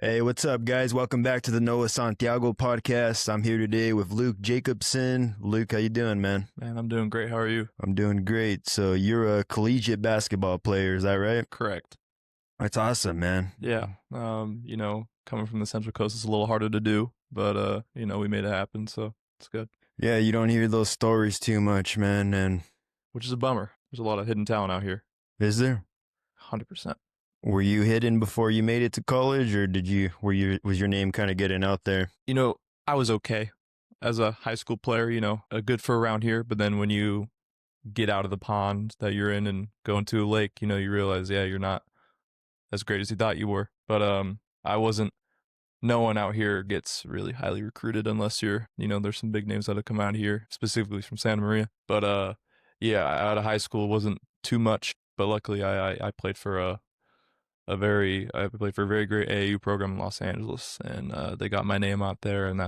Hey, what's up, guys? Welcome back to the Noah Santiago podcast. I'm here today with Luke Jacobson. Luke, how you doing, man? Man, I'm doing great. How are you? I'm doing great. So you're a collegiate basketball player, is that right? Correct. That's awesome, man. Yeah. Coming from the Central Coast is a little harder to do, but we made it happen, so it's good. Yeah, you don't hear those stories too much, man. And Which is a bummer. There's a lot of hidden talent out here. is there? 100%. Were you hidden before you made it to college, or was your name kind of getting out there? I was okay as a high school player, good for around here, but then when you get out of the pond that you're in and go into a lake, you realize, yeah, you're not as great as you thought you were. But I wasn't no one out here gets really highly recruited unless there's some big names that have come out here, specifically from Santa Maria. But yeah, out of high school it wasn't too much, but luckily I played for I played for a very great AAU program in Los Angeles, and they got my name out there, and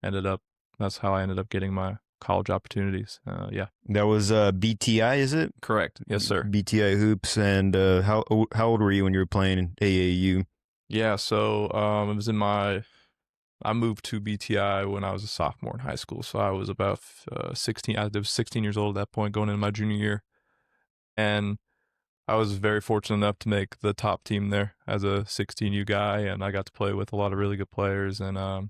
ended up. That's how I ended up getting my college opportunities. Yeah, That was BTI, is it? correct. Yes, sir. BTI hoops. And how old were you when you were playing in AAU? Yeah, so I moved to BTI when I was a sophomore in high school, so I was about 16. I was 16 years old at that point, going into my junior year, and I was very fortunate enough to make the top team there as a 16U guy, and I got to play with a lot of really good players, and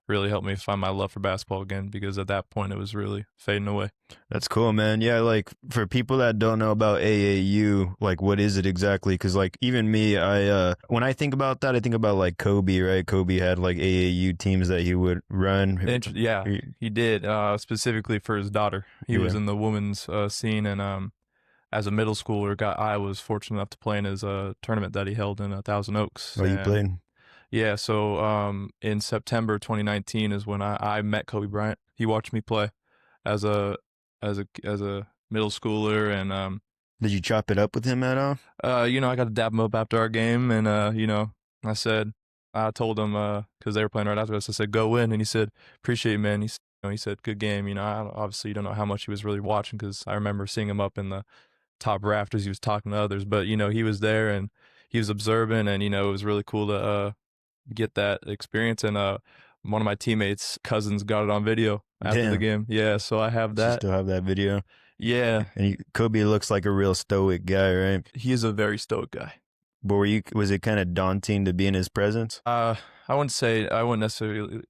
really helped me find my love for basketball again because at that point it was really fading away. That's cool, man. Yeah, like for people that don't know about AAU, like what is it exactly? Because like even me, I when I think about that, I think about like Kobe, right? Kobe had like AAU teams that he would run. Yeah, he did specifically for his daughter. He was Yeah. in the women's scene, and as a middle schooler, I was fortunate enough to play in his tournament that he held in Thousand Oaks. Oh, you And played? yeah, so in September 2019 is when I met Kobe Bryant. He watched me play as a middle schooler, and Did you chop it up with him at all? I got to dab him up after our game, and I said, I told him because they were playing right after us. I said, "Go win," and he said, "Appreciate it, man." He said, "Good game." Obviously you don't know how much he was really watching because I remember seeing him up in the top rafters. He was talking to others, but he was there and he was observant, and it was really cool to get that experience. And one of my teammates' cousins got it on video after the Damn. game. Yeah, so I have You that. still have that video? Yeah, And Kobe looks like a real stoic guy, right? he is a very stoic guy. But was it kind of daunting to be in his presence? I wouldn't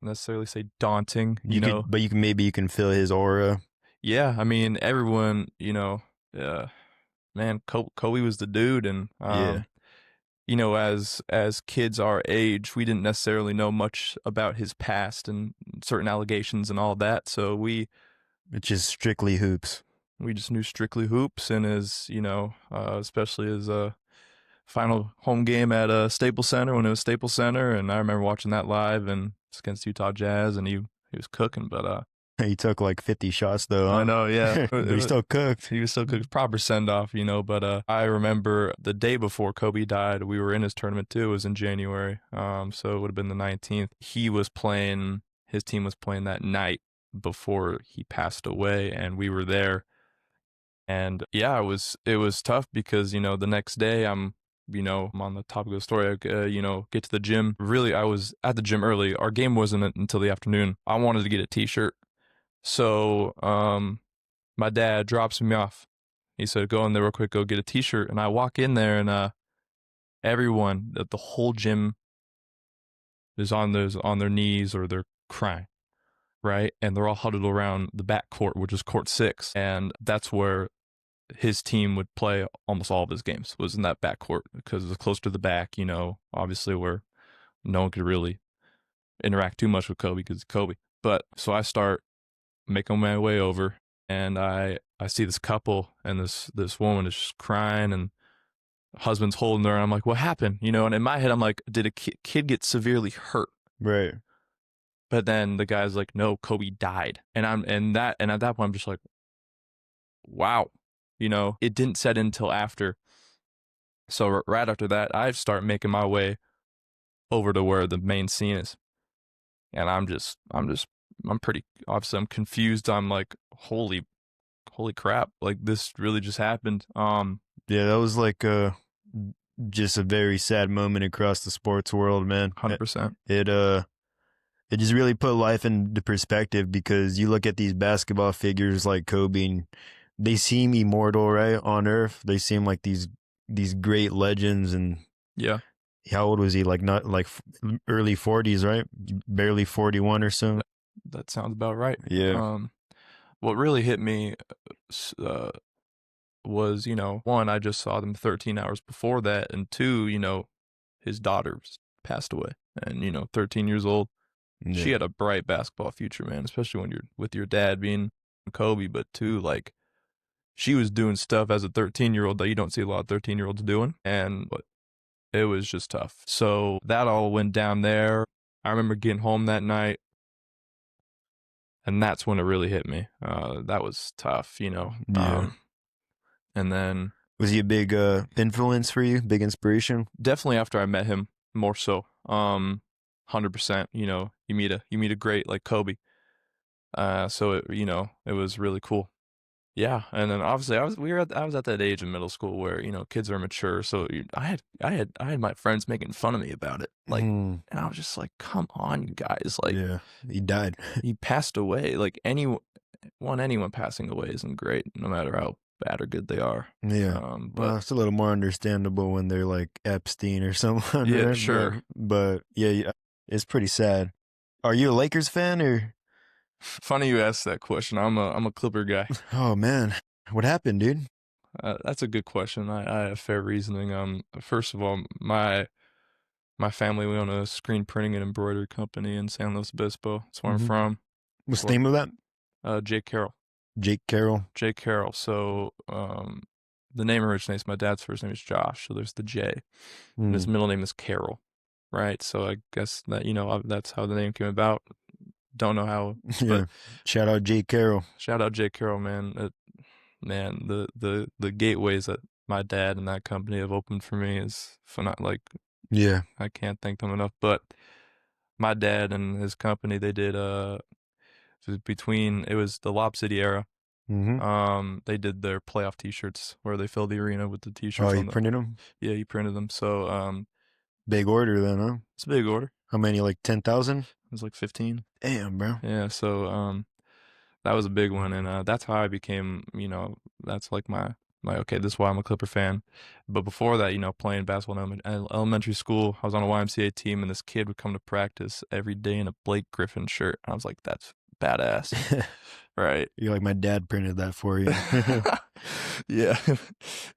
necessarily say daunting. But maybe you can feel his aura. Yeah, I mean everyone. Uh, man, Kobe was the dude, and Yeah. as kids our age, we didn't necessarily know much about his past and certain allegations and all that. So It's just strictly hoops. we just knew strictly hoops, and his, especially his final home game at Staples Center when it was Staples Center, and I remember watching that live, and it's against Utah Jazz, and he was cooking, but He took like 50 shots though, huh? I know, yeah. But he still cooked. He was still cooked. Proper send off, but I remember the day before Kobe died, we were in his tournament too. It was in January. So it would have been the 19th. His team was playing that night before he passed away, and we were there. And yeah, it was tough because, the next day I'm on the topic of the story, I, get to the gym. Really, I was at the gym early. Our game wasn't until the afternoon. I wanted to get a t-shirt. So my dad drops me off. He said, "Go in there real quick, go get a t-shirt." And I walk in there, and everyone at the whole gym is on their knees or they're crying, right? And they're all huddled around the back court, which is court 6. And that's where his team would play almost all of his games, was in that back court because it was close to the back, obviously where no one could really interact too much with Kobe because it's Kobe. But so I start making my way over, and I see this couple, and this woman is just crying, and husband's holding her, and I'm like, "What happened?" And in my head I'm like, did a kid get severely hurt? Right. But then the guy's like, "No, Kobe died." And at that point I'm just like, wow. It didn't set in until after. So right after that, I start making my way over to where the main scene is, and I'm pretty, obviously I'm confused. I'm like, holy crap, like this really just happened. Yeah, that was like just a very sad moment across the sports world, man. 100%. It just really put life into perspective because you look at these basketball figures like Kobe, and they seem immortal, right, on Earth. They seem like these great legends. And Yeah, how old was he? Like not like early 40s, right? Barely 41 or so. that sounds about right. Yeah. What really hit me uh, was, one, I just saw them 13 hours before that, and two, his daughter's passed away, and 13 years old. She Yeah. had a bright basketball future, man, especially when you're with your dad being Kobe, but two, like she was doing stuff as a 13-year-old that you don't see a lot of 13-year-olds doing, and it was just tough. So that all went down there. I remember getting home that night, and that's when it really hit me. That was tough, Yeah. and then Was he a big influence for you? Big inspiration? definitely after I met him, more so. 100%. You meet a great like Kobe. So it was really cool. Yeah, and then obviously I was at that age in middle school where kids are mature. So I had my friends making fun of me about it, like, Mm, and I was just like, come on, you guys, like yeah. He died. he passed away. Like anyone passing away isn't great, no matter how bad or good they are. Yeah. But Well, it's a little more understandable when they're like Epstein or someone, yeah, right? sure. But yeah, yeah, it's pretty sad. Are you a Lakers fan or? Funny you asked that question. I'm a Clipper guy. Oh man, what happened, dude? That's a good question. I have fair reasoning. First of all, my family, we own a screen printing and embroidery company in San Luis Obispo. That's where I'm Hmm. from. What's That's the name of that? Jake Carroll. Jake Carroll. Jake Carroll. So the name originates. My dad's first name is Josh, so there's the J, and his Mm. middle name is Carroll, right? So I guess that that's how the name came about. Don't know how, Yeah. but Shout out Jake Carroll. shout out Jake Carroll, man. Man, the gateways that my dad and that company have opened for me is like Yeah. I can't thank them enough. But my dad and his company, they did it was the Lob City era. Mm-hmm. They did their playoff T-shirts where they filled the arena with the Oh, T-shirts you on the. printed them? Yeah, he printed them. So Big order then, huh? it's a big order. How many? Like 10,000? It was like 15. Damn, bro. Yeah, so that was a big one, and that's how I became. That's like my okay. This is why I'm a Clipper fan. But before that, playing basketball in elementary school, I was on a YMCA team, and this kid would come to practice every day in a Blake Griffin shirt. I was like, that's badass, right? You're like, my dad printed that for you. Yeah,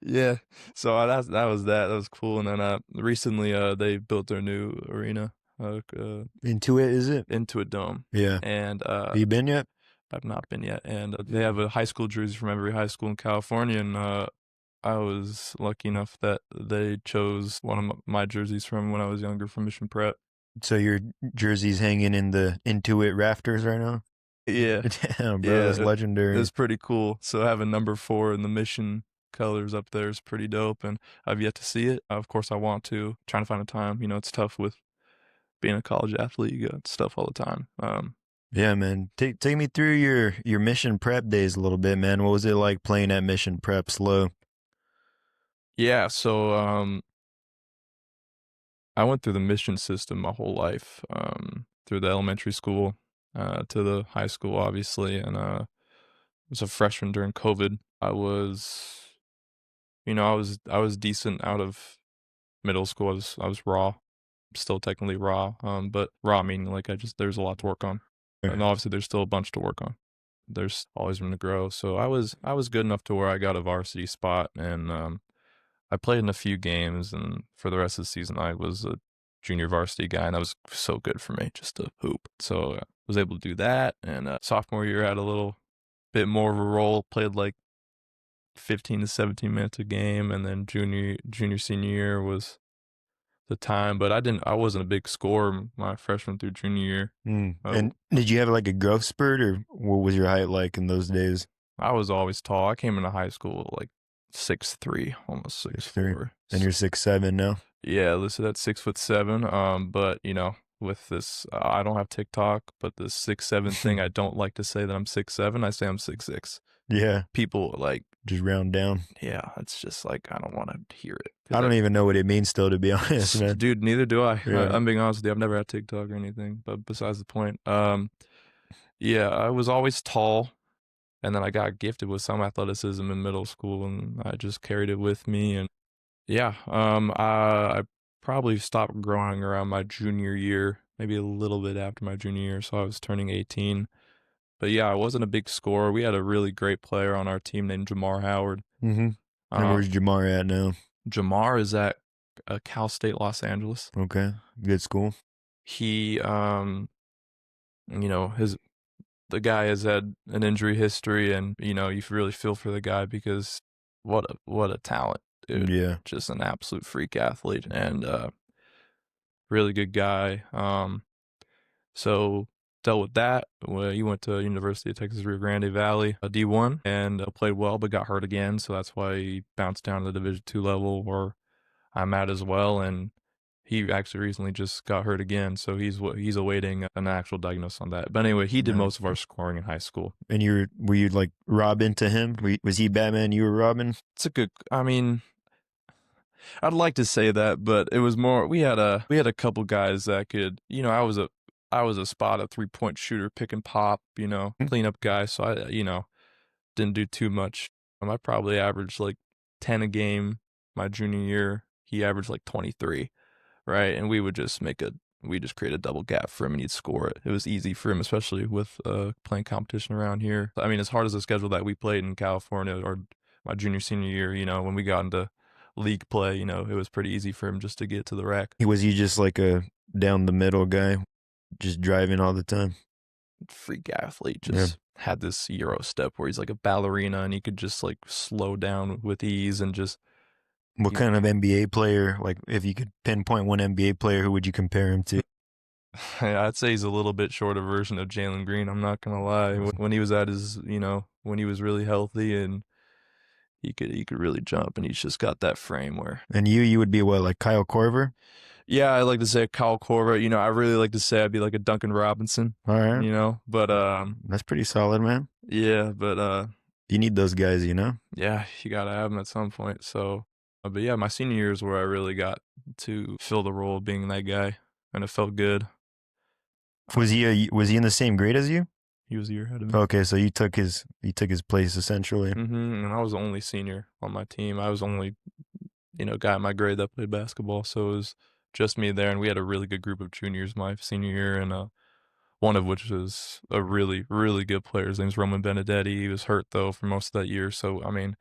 yeah. So that was that. That was cool. And then recently they built their new arena, Into it, is it? Intuit Dome, Yeah. and Have you been yet? I've not been yet. And they have a high school jersey from every high school in California, and I was lucky enough that they chose one of my jerseys from when I was younger from Mission Prep. So your jersey's hanging in the Intuit rafters right now? Yeah, Damn, bro, yeah, that's legendary. it's pretty cool. So having number 4 in the Mission colors up there is pretty dope, and I've yet to see it. Of course, I want to. Trying to find a time. It's tough with being a college athlete. You got stuff all the time. Yeah, man. Take me through your Mission Prep days a little bit, man. What was it like playing at Mission Prep slow? Yeah, so I went through the mission system my whole life, through the elementary school to the high school, obviously, and was a freshman during COVID. I was decent out of middle school. I was raw, still technically raw, but raw meaning like there's a lot to work on, and obviously there's still a bunch to work on. There's always room to grow. So I was good enough to where I got a varsity spot, and I played in a few games, and for the rest of the season, I was a junior varsity guy, and that was so good for me just to hoop. So I was able to do that, and sophomore year I had a little bit more of a role, played like 15 to 17 minutes a game, and then senior year was the time, but I wasn't a big scorer my freshman through junior year. And did you have like a growth spurt, or what was your height like in those days? I was always tall. I came into high school like 6'3", almost 6'4". And you're 6'7" now? Yeah, listed at 6'7". But with this, I don't have TikTok, but this 6'7" thing, I don't like to say that I'm 6'7". I say I'm 6'6". Yeah. People like just round down. Yeah, it's just like I don't want to hear it. I don't even know what it means still, to be honest, man. Dude, neither do I. Yeah. I'm being honest with you. I've never had TikTok or anything, but besides the point. Yeah, I was always tall, and then I got gifted with some athleticism in middle school, and I just carried it with me. And yeah, I probably stopped growing around my junior year, maybe a little bit after my junior year, so I was turning 18. But yeah, I wasn't a big scorer. We had a really great player on our team named Jamar Howard. Mm-hmm. And Uh, where's Jamar at now? Jamar is at Cal State Los Angeles. Okay, good school. He, his the guy has had an injury history, and you really feel for the guy because what a talent, dude. Yeah. Just an absolute freak athlete and really good guy. So dealt with that. Well, he went to University of Texas Rio Grande Valley, a D1, and played well, but got hurt again. So that's why he bounced down to the Division II level where I'm at as well. And he actually recently just got hurt again, so he's awaiting an actual diagnosis on that. But anyway, he did Nice. most of our scoring in high school. And were you like Robin to him? Was he Batman? You were Robin? It's a good. I mean, I'd like to say that, but it was more. We had a couple guys that could. I was a spot, a 3-point shooter, pick and pop. Clean up guy. So I didn't do too much. I probably averaged like 10 a game my junior year. He averaged like 23. Right, and we just create a double gap for him and he'd score it. It was easy for him, especially with playing competition around here. I mean, as hard as the schedule that we played in California or my junior, senior year, when we got into league play, it was pretty easy for him just to get to the rack. Was he just like a down the middle guy, just driving all the time? Freak athlete, just had this Euro step where he's like a ballerina and he could just like slow down with ease and just. What kind of NBA player, like if you could pinpoint one NBA player, who would you compare him to? I'd say he's a little bit shorter version of Jalen Green. I'm not gonna lie. When he was at his, when he was really healthy and he could really jump, and he's just got that frame where. And you would be what, like Kyle Korver? Yeah, I like to say Kyle Korver. I really like to say I'd be like a Duncan Robinson. All right. But that's pretty solid, man. Yeah, but you need those guys, Yeah, you gotta have them at some point. So. But yeah, my senior year is where I really got to fill the role of being that guy, and it felt good. Was he in the same grade as you? He was a year ahead of me. Okay, so you took his place essentially. Mm-hmm. And I was the only senior on my team. I was the only guy in my grade that played basketball, so it was just me there. And we had a really good group of juniors my senior year, and one of which was a really, really good player. His name's Roman Benedetti. He was hurt though for most of that year, so I mean.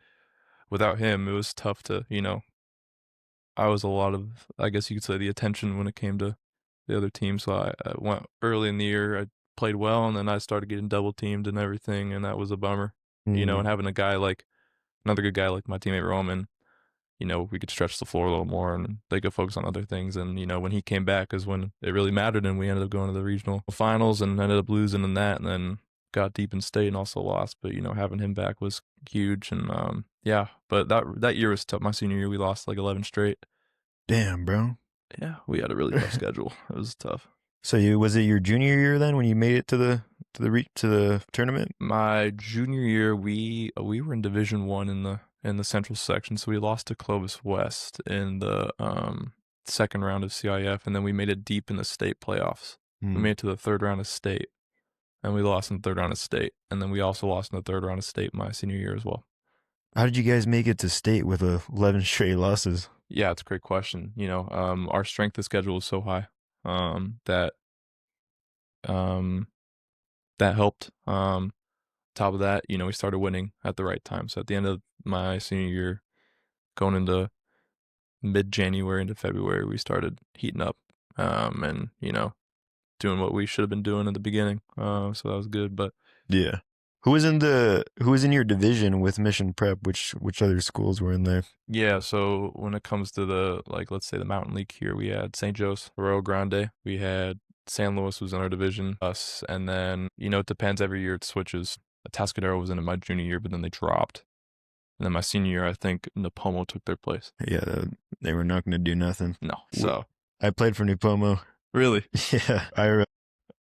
Without him, it was tough to, I was a lot of, I guess you could say, the attention when it came to the other team. So I went early in the year, I played well, and then I started getting double teamed and everything, and that was a bummer, and having another good guy like my teammate Roman, we could stretch the floor a little more and they could focus on other things. And, when he came back is when it really mattered, and we ended up going to the regional finals and ended up losing in that, and then got deep in state and also lost. But, having him back was huge. And, yeah, but that year was tough. My senior year, we lost like 11 straight. Damn, bro. Yeah, we had a really tough schedule. It was tough. So was it your junior year then when you made it to the tournament? My junior year, we were in Division I in the Central section, so we lost to Clovis West in the second round of CIF, and then we made it deep in the state playoffs. We made it to the third round of state, and we lost in the third round of state, and then we also lost in the third round of state my senior year as well. How did you guys make it to state with 11 straight losses? Yeah, it's a great question. Our strength of schedule was so high that helped. Top of that, we started winning at the right time. So at the end of my senior year, going into mid-January into February, we started heating up and, doing what we should have been doing at the beginning. So that was good. But yeah. Who was in your division with Mission Prep? Which other schools were in there? Yeah, so when it comes to the, let's say the Mountain League here, we had St. Joe's, Rio Grande. We had San Luis was in our division, us, and then, it depends. Every year it switches. Atascadero was in it my junior year, but then they dropped. And then my senior year, I think Napomo took their place. Yeah, they were not going to do nothing. No, so. I played for Napomo. Really? Yeah,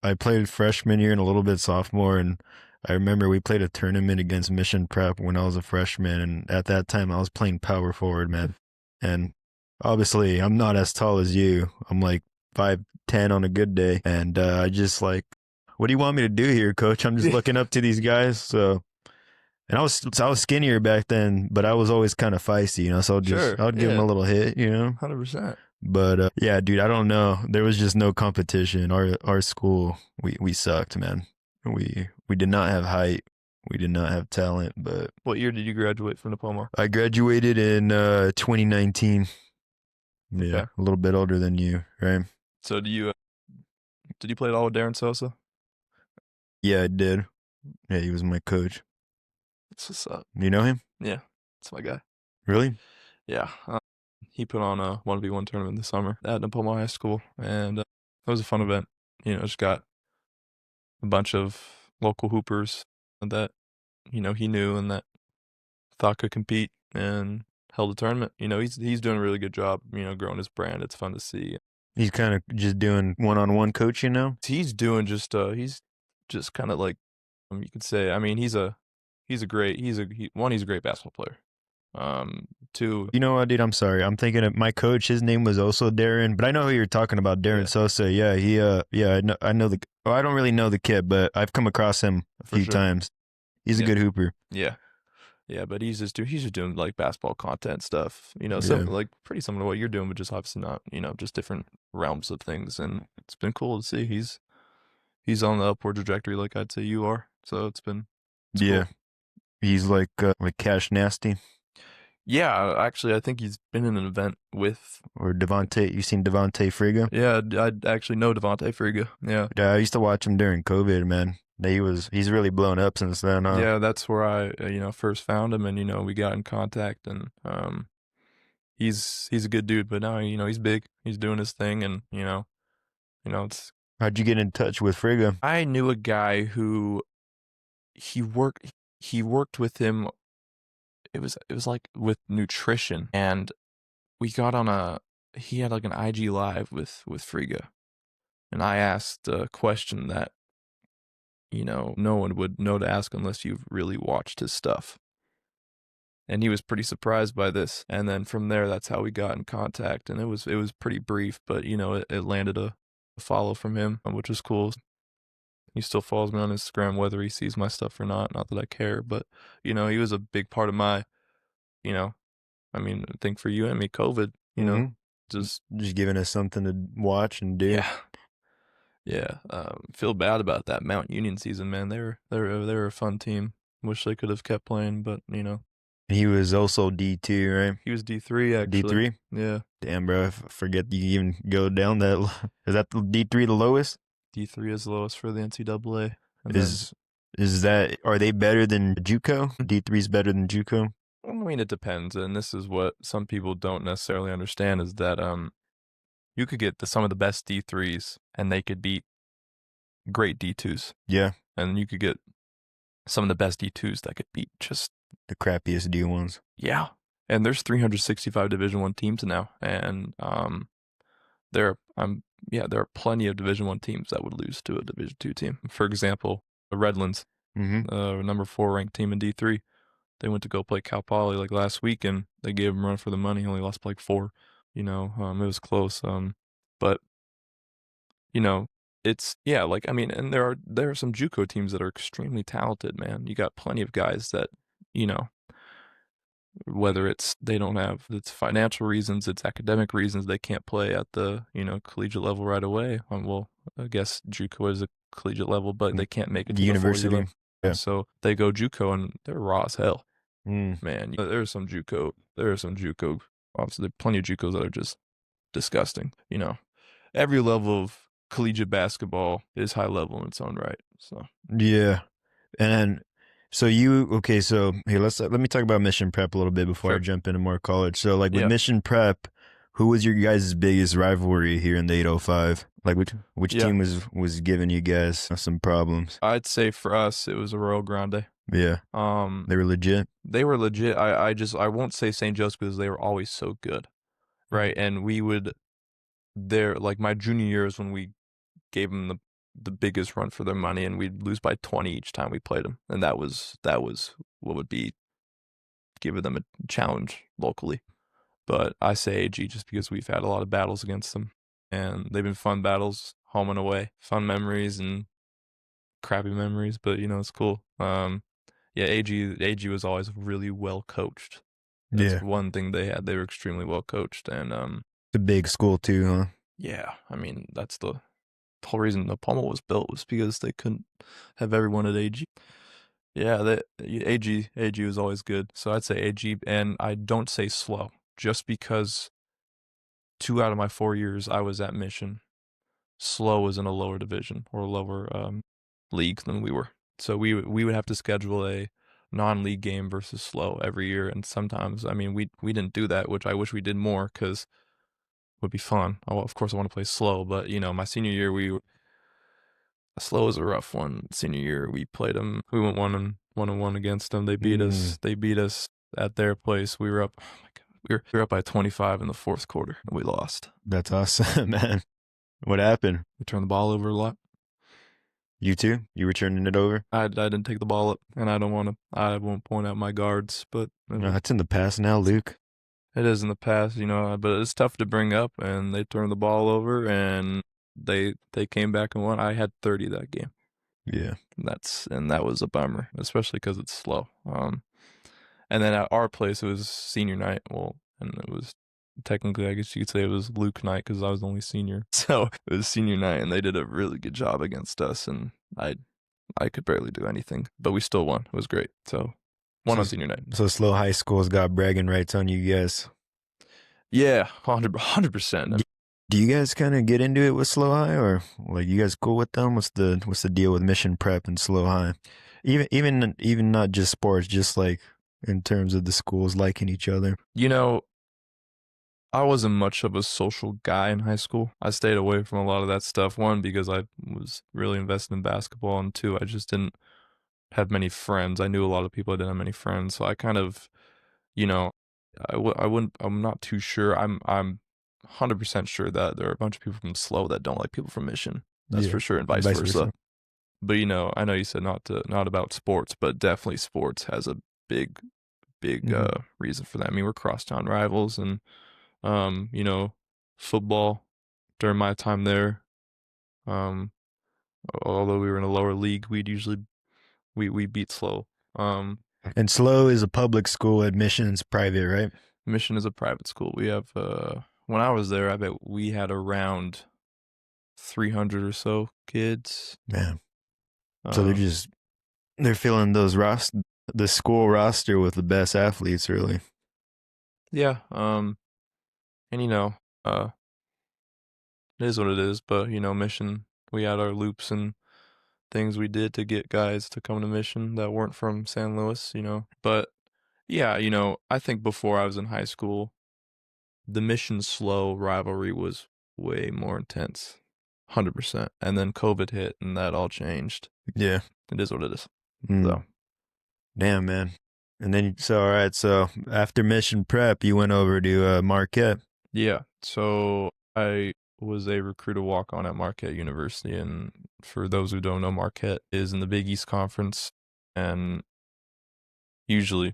I played freshman year and a little bit sophomore, and I remember we played a tournament against Mission Prep when I was a freshman, and at that time I was playing power forward, man. And obviously, I'm not as tall as you. I'm like 5'10" on a good day, and I just like, what do you want me to do here, coach? I'm just looking up to these guys. So, and I was skinnier back then, but I was always kind of feisty, So Sure. I would give them a Yeah. little hit. 100%. But yeah, dude, I don't know. There was just no competition. Our school, we sucked, man. We did not have height. We did not have talent. But What year did you graduate from Napomo? I graduated in 2019. Yeah, Okay. a little bit older than you, right? So did you play at all with Darren Sosa? Yeah, I did. Yeah, he was my coach. That's what's up. You know him? Yeah, that's my guy. Really? Yeah. He put on a 1v1 tournament this summer at Napomo High School, and it was a fun event. Just got a bunch of local hoopers that, he knew and that thought could compete and held a tournament. He's doing a really good job, growing his brand. It's fun to see. He's kind of just doing one-on-one coaching now. He's doing he's just kind of like, you could say, I mean, he's a great basketball player. Two, You know what, dude? I'm sorry. I'm thinking of my coach. His name was also Darren, but I know who you're talking about, Darren Yeah. Sosa. Yeah, I know the. Well, I don't really know the kid, but I've come across him a For few sure. times. He's a Yeah. good hooper. Yeah. Yeah, but he's just doing like basketball content stuff, Yeah. like pretty similar to what you're doing, but just obviously not, just different realms of things. And it's been cool to see. He's on the upward trajectory, like I'd say you are. So it's Yeah, cool. he's like Cash Nasty Yeah, actually, I think he's been in an event with. or Devontae. You seen Devontae Friga? Yeah, I actually know Devontae Friga. Yeah. Yeah, I used to watch him during COVID, man. He's really blown up since then. Huh? Yeah, that's where I first found him, and we got in contact, and he's a good dude, but now he's big, he's doing his thing, and it's. How'd you get in touch with Friga? I knew a guy who he worked with him. It was like with nutrition, and we got on he had like an IG live with Friga, and I asked a question that no one would know to ask unless you've really watched his stuff. And he was pretty surprised by this. And then from there, that's how we got in contact. And it was pretty brief, but it landed a follow from him, which was cool. He still follows me on Instagram, whether he sees my stuff or not. Not that I care, but he was a big part of my, I think for you and me, COVID, just giving us something to watch and do. Yeah. Feel bad about that Mount Union season, man. They were a fun team. Wish they could have kept playing, but He was also D2, right? he was D3 actually. D3? Yeah. Damn, bro, I forget you even go down that. Is that D3 the lowest? D3 is the lowest for the NCAA. And Are they better than JUCO? D3 is better than JUCO? I mean, it depends, and this is what some people don't necessarily understand is that you could get some of the best D3s, and they could beat great D2s. Yeah. And you could get some of the best D2s that could beat just the crappiest D1s. Yeah. And there's 365 Division I teams now, and there are plenty of Division I teams that would lose to a Division II team. For example, the Redlands, number 4 ranked team in D3. They went to go play Cal Poly like last week, and they gave them a run for the money. Only lost by like 4. It was close. But it's and there are some JUCO teams that are extremely talented, man. You got plenty of guys that whether it's financial reasons, it's academic reasons, they can't play at the collegiate level right away. Well, I guess JUCO is a collegiate level, but they can't make it to the university. Yeah. So they go JUCO and they're raw as hell. Man, there's some JUCO. Obviously, there are plenty of JUCOs that are just disgusting. Every level of collegiate basketball is high level in its own right. So yeah, and so here let me talk about Mission Prep a little bit before I jump into more college. So like with Mission Prep, who was your guys' biggest rivalry here in the 805? Like which team was giving you guys some problems? I'd say for us it was Arroyo Grande. Yeah. They were legit. They were legit. I won't say St. Joe's because they were always so good, right? And we would like my junior year is when we gave them the biggest run for their money, and we'd lose by 20 each time we played them, and that was what would be giving them a challenge locally. But I say AG just because we've had a lot of battles against them, and they've been fun battles, home and away, fun memories and crappy memories, but it's cool. Yeah, AG was always really well coached. That's Yeah. one thing they had. They were extremely well coached, and The big school too, huh? yeah, I mean that's the whole reason the Pummel was built was because they couldn't have everyone at AG. Yeah, AG was always good. So I'd say AG, and I don't say slow, just because 2 out of my 4 years I was at Mission. Slow was in a lower division or lower league than we were. So we would have to schedule a non-league game versus slow every year, and sometimes I mean we didn't do that, which I wish we did more because it would be fun. Of course I want to play slow, but my senior year slow was a rough one. Senior year we played them. We went 1-1 against them. They beat us. They beat us at their place. We were up. Oh my God, we were up by 25 in the fourth quarter, and we lost. That's awesome, man. What happened? We turned the ball over a lot. You too? You were turning it over? I didn't take the ball up, and I won't point out my guards, but No, that's in the past now, Luke. it is in the past, but it's tough to bring up, and they turned the ball over, and they came back and won. I had 30 that game. Yeah. And that was a bummer, especially because it's slow. And then at our place, it was senior night. Well, and it was technically, I guess you could say it was Luke night because I was the only senior. So it was senior night, and they did a really good job against us, and I could barely do anything, but we still won. It was great. So won on senior night. So slow high school's got bragging rights on you guys. Yeah, 100%. Do you guys kind of get into it with slow high, or like you guys cool with them? What's the deal with mission prep and slow high? Even not just sports, just like in terms of the schools liking each other. I wasn't much of a social guy in high school. I stayed away from a lot of that stuff. One, because I was really invested in basketball, and two, I just didn't have many friends. I knew a lot of people. I didn't have many friends, so I kind of, you know, I wouldn't. I'm not too sure. I'm 100% sure that there are a bunch of people from SLO that don't like people from Mission. That's for sure, and vice versa. But I know you said not about sports, but definitely sports has a big reason for that. I mean, we're crosstown rivals, and football during my time there, although we were in a lower league, we'd usually we beat SLO. And SLO is a public school, admission's private, right? Mission is a private school. We have when I was there, I bet we had around 300 or so kids. Man. So they're filling the school roster with the best athletes, really. Yeah. And it is what it is, but Mission, we had our loops and things we did to get guys to come to Mission that weren't from San Luis, But yeah, I think before I was in high school, the Mission SLO rivalry was way more intense. 100%. And then COVID hit and that all changed. Yeah. It is what it is. So. Damn, man. And then, all right, so after Mission Prep, you went over to Marquette. Yeah. So I was a recruiter walk-on at Marquette University. And for those who don't know, Marquette is in the Big East Conference. And usually,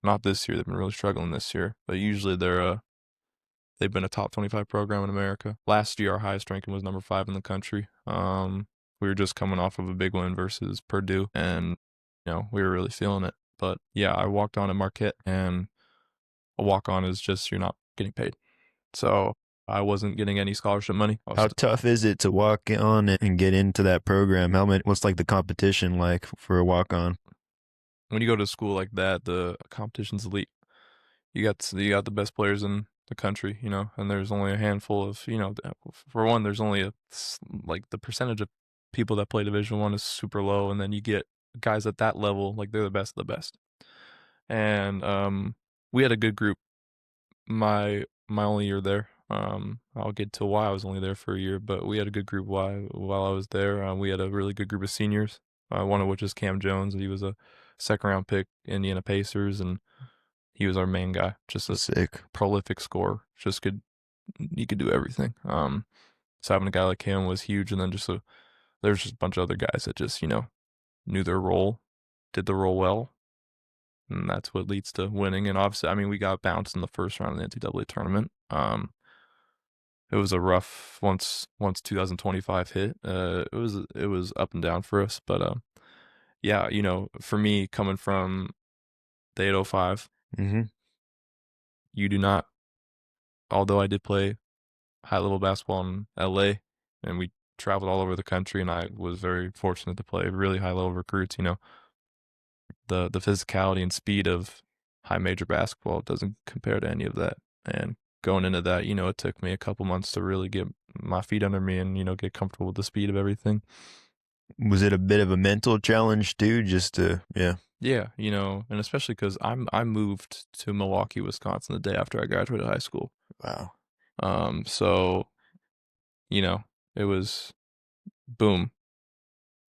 not this year, they've been really struggling this year, but usually they've been a top 25 program in America. Last year, our highest ranking was number 5 in the country. We were just coming off of a big win versus Purdue, and we were really feeling it. But yeah, I walked on at Marquette, and a walk-on is just you're not getting paid. So I wasn't getting any scholarship money. How tough is it to walk on and get into that program? What's like the competition like for a walk-on? When you go to a school like that, the competition's elite. You got the best players in the country, and there's only a handful of, for one, there's only the percentage of people that play Division I is super low, and then you get guys at that level, like they're the best of the best. And we had a good group my only year there. I'll get to why I was only there for a year, but we had a good group while I was there. We had a really good group of seniors, one of which is Cam Jones. He was a second-round pick, Indiana Pacers, and he was our main guy. Just a sick, prolific scorer. He could do everything. So having a guy like him was huge, and then just the there's just a bunch of other guys that just, knew their role, did the role well, and that's what leads to winning. And obviously, I mean, we got bounced in the first round of the NCAA tournament. It was a rough once 2025 hit. It was up and down for us, but yeah, for me coming from the 805, Mm-hmm. you do not. Although I did play high level basketball in LA, and we traveled all over the country, and I was very fortunate to play really high level recruits. The physicality and speed of high major basketball doesn't compare to any of that. And going into that, it took me a couple months to really get my feet under me and get comfortable with the speed of everything. Was it a bit of a mental challenge too? Yeah. Yeah, and especially because I moved to Milwaukee, Wisconsin the day after I graduated high school. Wow. So it was boom,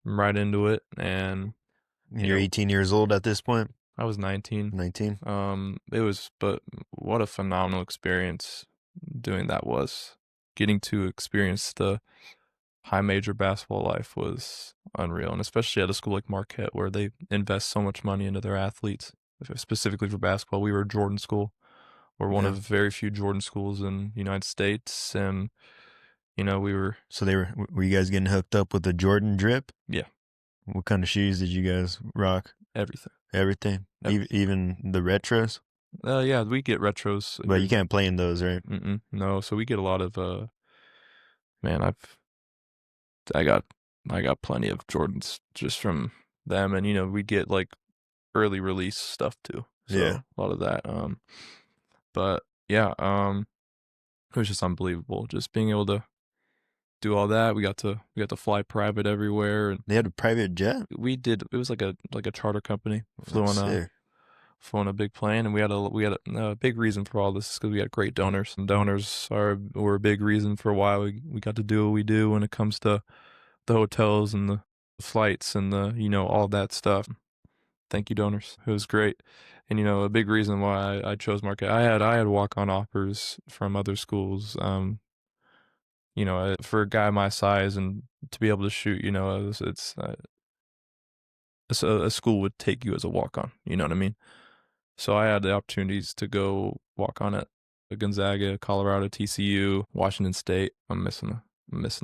right into it, and You're 18 years old at this point? I was 19. 19? But what a phenomenal experience doing that was. Getting to experience the high major basketball life was unreal, and especially at a school like Marquette where they invest so much money into their athletes, specifically for basketball. We were a Jordan school. We're one of very few Jordan schools in the United States, and we were. So were you guys getting hooked up with the Jordan drip? Yeah. What kind of shoes did you guys rock? Everything. Everything? Even the retros? Yeah, we get retros. But you can't play in those, right? No, so we get a lot of man, I got plenty of Jordans just from them, and we get like early release stuff too. So Yeah. a lot of that. But yeah, it was just unbelievable just being able to do all that. We got to fly private everywhere, and They had a private jet? we did. It was like a charter company. Flew on a big plane, and we had a big reason for all this because we had great donors, and donors were a big reason for why we got to do what we do when it comes to the hotels and the flights and the all that stuff. Thank you, donors. It was great, and a big reason why I chose Marquette. I had walk-on offers from other schools. For a guy my size and to be able to shoot, it's a school would take you as a walk-on. You know what I mean? So I had the opportunities to go walk on at Gonzaga, Colorado, TCU, Washington State. I'm missing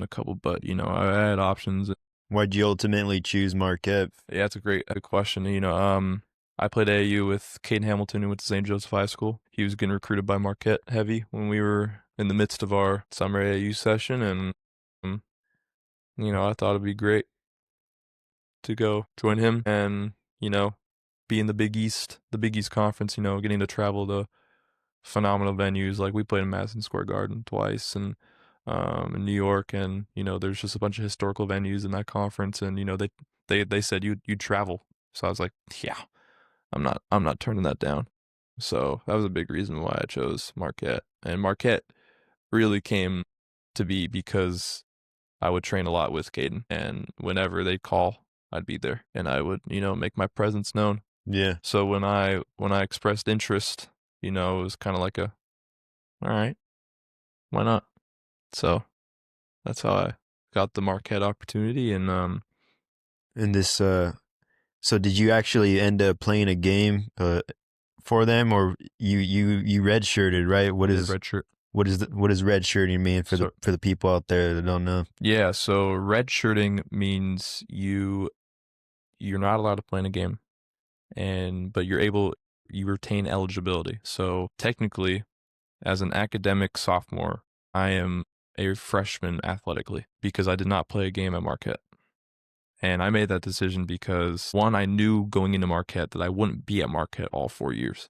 a couple, but I had options. Why'd you ultimately choose Marquette? Yeah, it's a great question. I played AAU with Caden Hamilton, who went to St. Joseph High School. He was getting recruited by Marquette heavy when we were in the midst of our summer AAU session, and I thought it'd be great to go join him and be in the Big East Conference. Getting to travel to phenomenal venues. Like we played in Madison Square Garden twice, and in New York, and there's just a bunch of historical venues in that conference, and they said you'd travel. So I was like, yeah, I'm not turning that down. So that was a big reason why I chose Marquette. And Marquette really came to be because I would train a lot with Caden, and whenever they'd call, I'd be there, and I would make my presence known. Yeah. So when I expressed interest, it was kind of like all right, why not? So that's how I got the Marquette opportunity. And this, so did you actually end up playing a game for them, or you redshirted, right? What is redshirt? What is redshirting mean for the people out there that don't know? Yeah, so redshirting means you're not allowed to play in a game, but you retain eligibility. So technically, as an academic sophomore, I am a freshman athletically because I did not play a game at Marquette. And I made that decision because, one, I knew going into Marquette that I wouldn't be at Marquette all 4 years.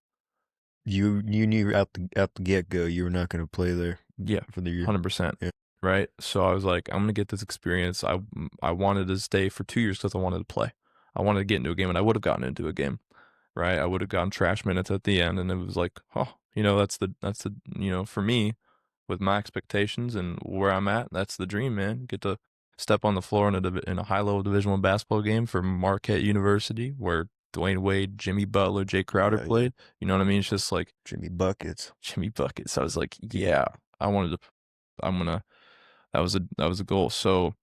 You knew out the get-go you were not going to play there. Yeah, for the year. 100%. Yeah. Right? So I was like, I'm going to get this experience. I wanted to stay for 2 years because I wanted to play. I wanted to get into a game, and I would have gotten into a game, right? I would have gotten trash minutes at the end, and it was like, that's the for me, with my expectations and where I'm at, that's the dream, man. Get to step on the floor in a high-level Division I basketball game for Marquette University, where Dwayne Wade, Jimmy Butler, Jay Crowder played. You know what I mean? It's just like Jimmy Buckets. I was like, yeah, that was a goal. So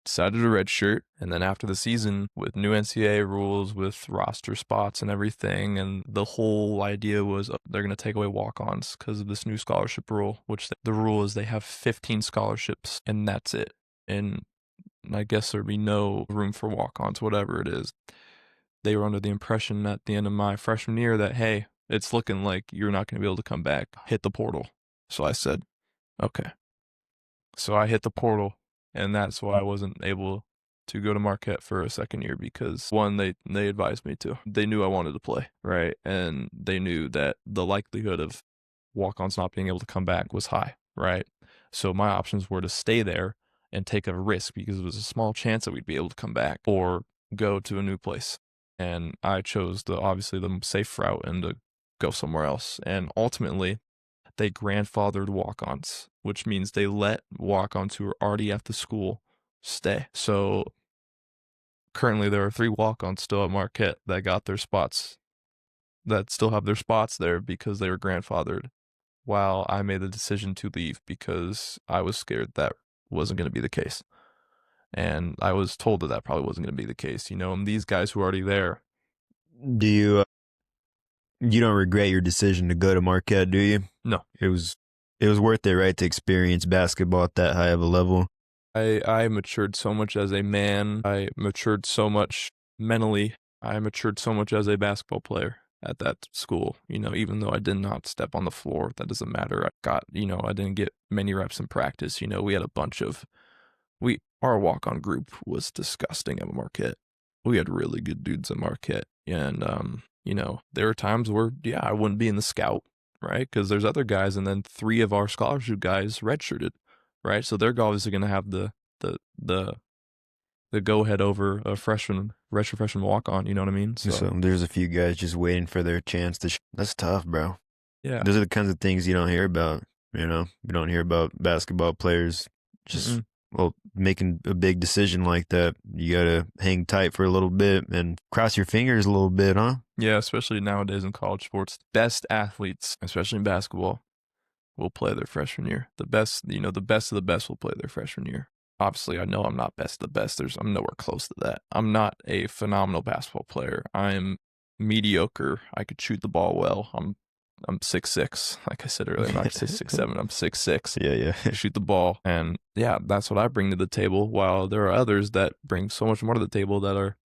decided to redshirt. And then after the season, with new NCAA rules, with roster spots and everything, and the whole idea was they're going to take away walk-ons because of this new scholarship rule, which the rule is they have 15 scholarships and that's it. And I guess there'd be no room for walk-ons, whatever it is. They were under the impression at the end of my freshman year that, hey, it's looking like you're not going to be able to come back. Hit the portal. So I said, okay. So I hit the portal, and that's why I wasn't able to go to Marquette for a second year because, one, they advised me to. They knew I wanted to play, right? And they knew that the likelihood of walk-ons not being able to come back was high, right? So my options were to stay there and take a risk because it was a small chance that we'd be able to come back, or go to a new place. And I chose obviously the safe route and to go somewhere else. And ultimately, they grandfathered walk-ons, which means they let walk-ons who are already at the school stay. So currently there are 3 walk-ons still at Marquette that got their spots, that still have their spots there because they were grandfathered, while I made the decision to leave because I was scared that wasn't going to be the case. And I was told that probably wasn't going to be the case, and these guys who are already there. Do you don't regret your decision to go to Marquette, do you? No. It was worth it, right, to experience basketball at that high of a level? I matured so much as a man. I matured so much mentally. I matured so much as a basketball player at that school, even though I did not step on the floor. That doesn't matter. I didn't get many reps in practice. We had a bunch of, our walk-on group was disgusting at Marquette. We had really good dudes at Marquette. And, there were times where, I wouldn't be in the scout, right? Because there's other guys, and then 3 of our scholarship guys redshirted, right? So they're obviously going to have the go-ahead over a redshirt freshman walk-on, you know what I mean? So there's a few guys just waiting for their chance to that's tough, bro. Yeah. Those are the kinds of things you don't hear about, We don't hear about basketball players just, making a big decision like that. You got to hang tight for a little bit and cross your fingers a little bit, huh? Yeah, especially nowadays in college sports. Best athletes, especially in basketball, will play their freshman year. The best, the best of the best will play their freshman year. Obviously, I know I'm not best of the best. I'm nowhere close to that. I'm not a phenomenal basketball player. I'm mediocre. I could shoot the ball well. I'm 6'6", like I said earlier. I'm not 6'7". I'm 6'6". Yeah. Shoot the ball, and that's what I bring to the table. While there are others that bring so much more to the table that are.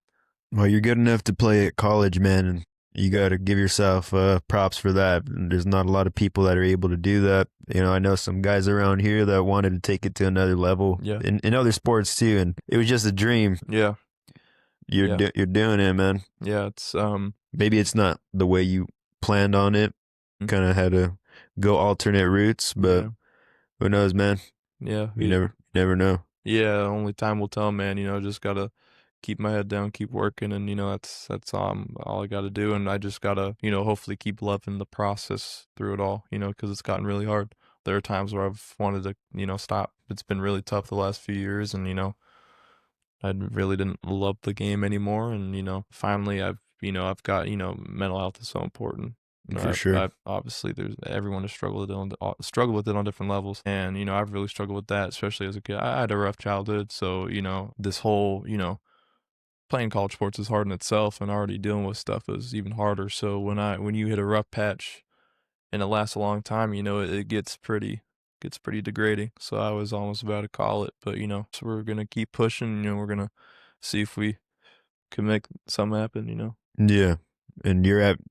Well, you're good enough to play at college, man, and you got to give yourself props for that. And there's not a lot of people that are able to do that. I know some guys around here that wanted to take it to another level in other sports too, and it was just a dream. Yeah. You're doing it, man. Yeah, it's maybe it's not the way you planned on it. Kind of had to go alternate routes, but who knows, man? Yeah. You never know. Yeah, only time will tell, man. Just gotta keep my head down, keep working, and that's all I gotta do. And I just gotta hopefully keep loving the process through it all. Because it's gotten really hard. There are times where I've wanted to stop. It's been really tough the last few years, and I really didn't love the game anymore. And finally I've got mental health is so important. For sure. Obviously, everyone has struggled with it on different levels, and I've really struggled with that, especially as a kid. I had a rough childhood, so this whole playing college sports is hard in itself, and already dealing with stuff is even harder. So when you hit a rough patch, and it lasts a long time, it gets pretty degrading. So I was almost about to call it, but so we're gonna keep pushing. We're gonna see if we can make something happen. Yeah. And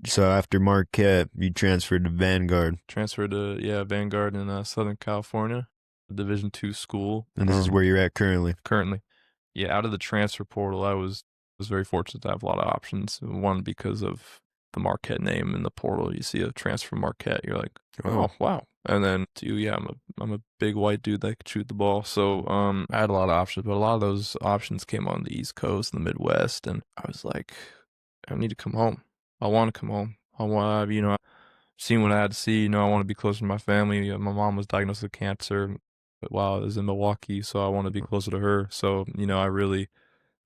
so after Marquette, you transferred to Vanguard. Transferred to, Vanguard in Southern California, a Division II school. And this is where you're at currently? Currently. Yeah, out of the transfer portal, I was very fortunate to have a lot of options. One, because of the Marquette name in the portal. You see a transfer from Marquette, you're like, oh, wow. And then two, I'm a big white dude that could shoot the ball. So I had a lot of options, but a lot of those options came on the East Coast and the Midwest. And I was like, I need to come home. I want to come home. I want to, seen what I had to see. I want to be closer to my family. My mom was diagnosed with cancer while I was in Milwaukee, so I want to be closer to her. So, I really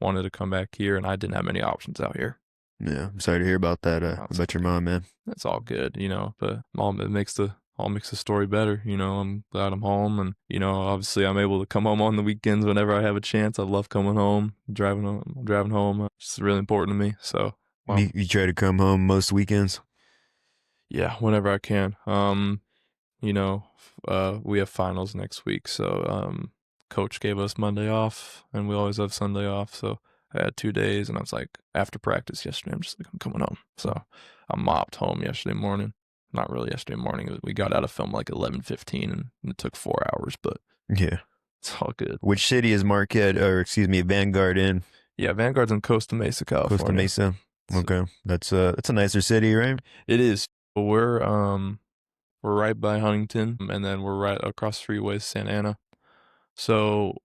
wanted to come back here, and I didn't have many options out here. Yeah, I'm sorry to hear about that, about your mom, man. That's all good, but mom, it makes the all makes the story better. I'm glad I'm home, and obviously I'm able to come home on the weekends whenever I have a chance. I love coming home, driving home. It's really important to me. So, You try to come home most weekends? yeah, whenever I can. You know, we have finals next week, so coach gave us Monday off, and we always have Sunday off. So I had 2 days, and I was like, after practice yesterday, I'm just like, I'm coming home. So I mopped home yesterday morning. Not really yesterday morning. We got out of film like 11:15, and it took 4 hours, but Yeah. it's all good. Which city is Marquette, or excuse me, Vanguard in? Yeah, Vanguard's in Costa Mesa, California. Costa Mesa. Okay, that's a nicer city, right? It is. But we're right by Huntington, and then we're right across the freeway, Santa Ana. So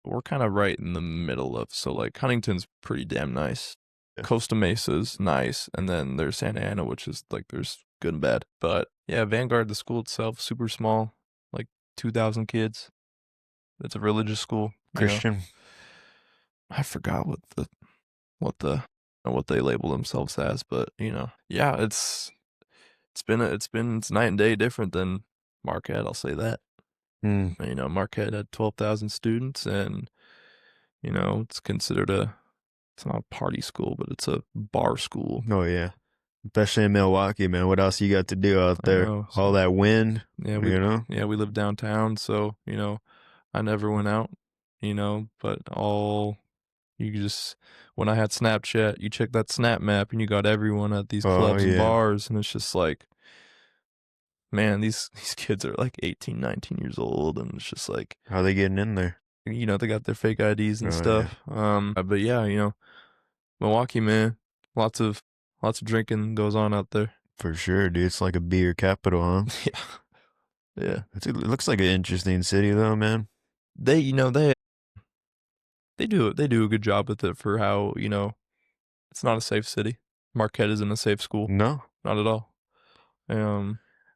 we're kind of right in the middle of, so like Huntington's pretty damn nice. Yeah. Costa Mesa's nice, and then there's Santa Ana, which is like there's good and bad. But yeah, Vanguard, the school itself, super small, like 2,000 kids. It's a religious school. Christian. I forgot what they label themselves as, but yeah, it's night and day different than Marquette. I'll say that. Marquette had 12,000 students, and it's considered it's not a party school, but it's a bar school. Oh yeah, especially in Milwaukee, man. What else you got to do out there? All that wind. Yeah, we live downtown, so I never went out. But when I had Snapchat, you check that Snap map, and you got everyone at these clubs and bars, and it's just like, man, these kids are like 18, 19 years old, and it's just like, how are they getting in there? They got their fake IDs and stuff. Yeah. But yeah, Milwaukee, man, lots of drinking goes on out there. For sure, dude. It's like a beer capital, huh? Yeah. It looks like an interesting city, though, man. They do a good job with it for how it's not a safe city. Marquette isn't a safe school. No, not at all.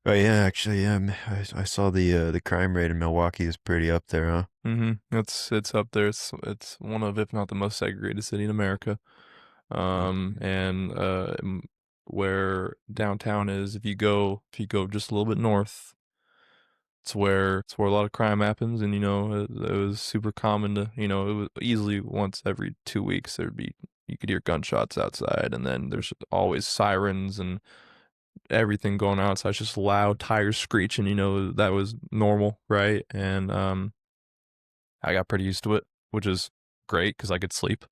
Oh yeah, actually, yeah. I saw the crime rate in Milwaukee is pretty up there, huh? It's up there. It's one of, if not the most segregated city in America. And where downtown is, if you go just a little bit north, it's where a lot of crime happens, and it was super common to it was easily once every 2 weeks you could hear gunshots outside, and then there's always sirens and everything going on outside. It's just loud tires screeching, that was normal, right? And I got pretty used to it, which is great because I could sleep,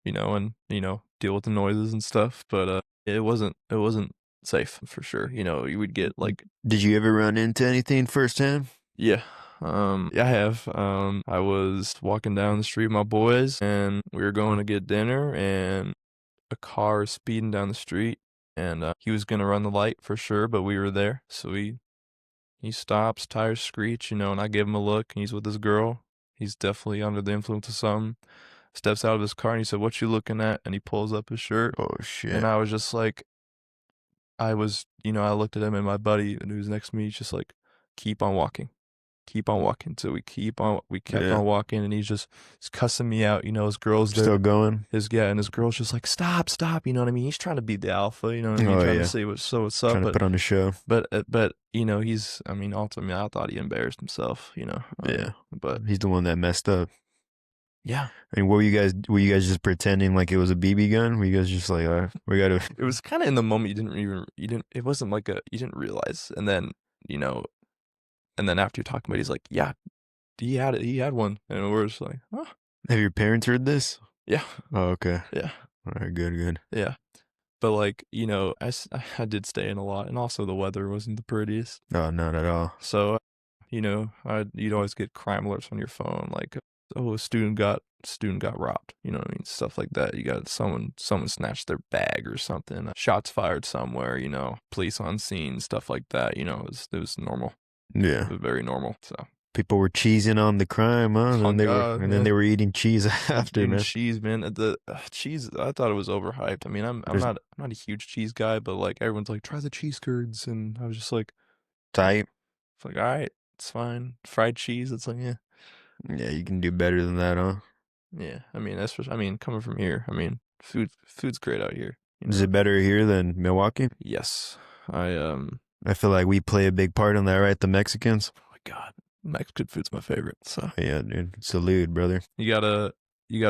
and deal with the noises and stuff. But it wasn't safe for sure. You would get like. Did you ever run into anything firsthand? Yeah. I have. I was walking down the street with my boys, and we were going to get dinner, and a car speeding down the street, and he was gonna run the light for sure, but we were there, so he stops, tires screech, and I give him a look, and he's with his girl. He's definitely under the influence of something. Steps out of his car, and he said, "What you looking at?" And he pulls up his shirt. Oh shit! And I was just like, I looked at him, and my buddy who's next to me, he's just like, keep on walking. So we kept on walking, and he's cussing me out. His girl's still going. And his girl's just like, stop. You know what I mean? He's trying to be the alpha. You know what I mean? Trying to see what's up. Trying to put on a show. But ultimately, I thought he embarrassed himself. But he's the one that messed up. Yeah. I mean, were you guys just pretending like it was a BB gun? Were you guys just like, we gotta? It was kind of in the moment. It wasn't like you didn't realize, and then and then after you're talking about it, he's like, yeah, he had one, and we're just like, oh. Have your parents heard this? Yeah. Oh, okay. Yeah. All right, good. Yeah. But like, I did stay in a lot, and also the weather wasn't the prettiest. No, not at all. So, you'd always get crime alerts on your phone, like, oh, a student got robbed, you know what I mean? Stuff like that. You got someone snatched their bag or something, shots fired somewhere, police on scene, stuff like that, it was normal. Yeah. It was very normal, so. People were cheesing on the crime, huh? Then they were eating cheese after, man. Cheese, man. The cheese, I thought it was overhyped. I mean, I'm not a huge cheese guy, but like everyone's like, try the cheese curds, and I was just like, tight. It's like, all right, it's fine. Fried cheese, it's like, yeah. Yeah, you can do better than that, huh? Yeah, I mean, coming from here, I mean, food's great out here. Is it better here than Milwaukee? Yes, I I feel like we play a big part in that, right? The Mexicans. Oh my God, Mexican food's my favorite. So Yeah, dude. Salute, brother. you got a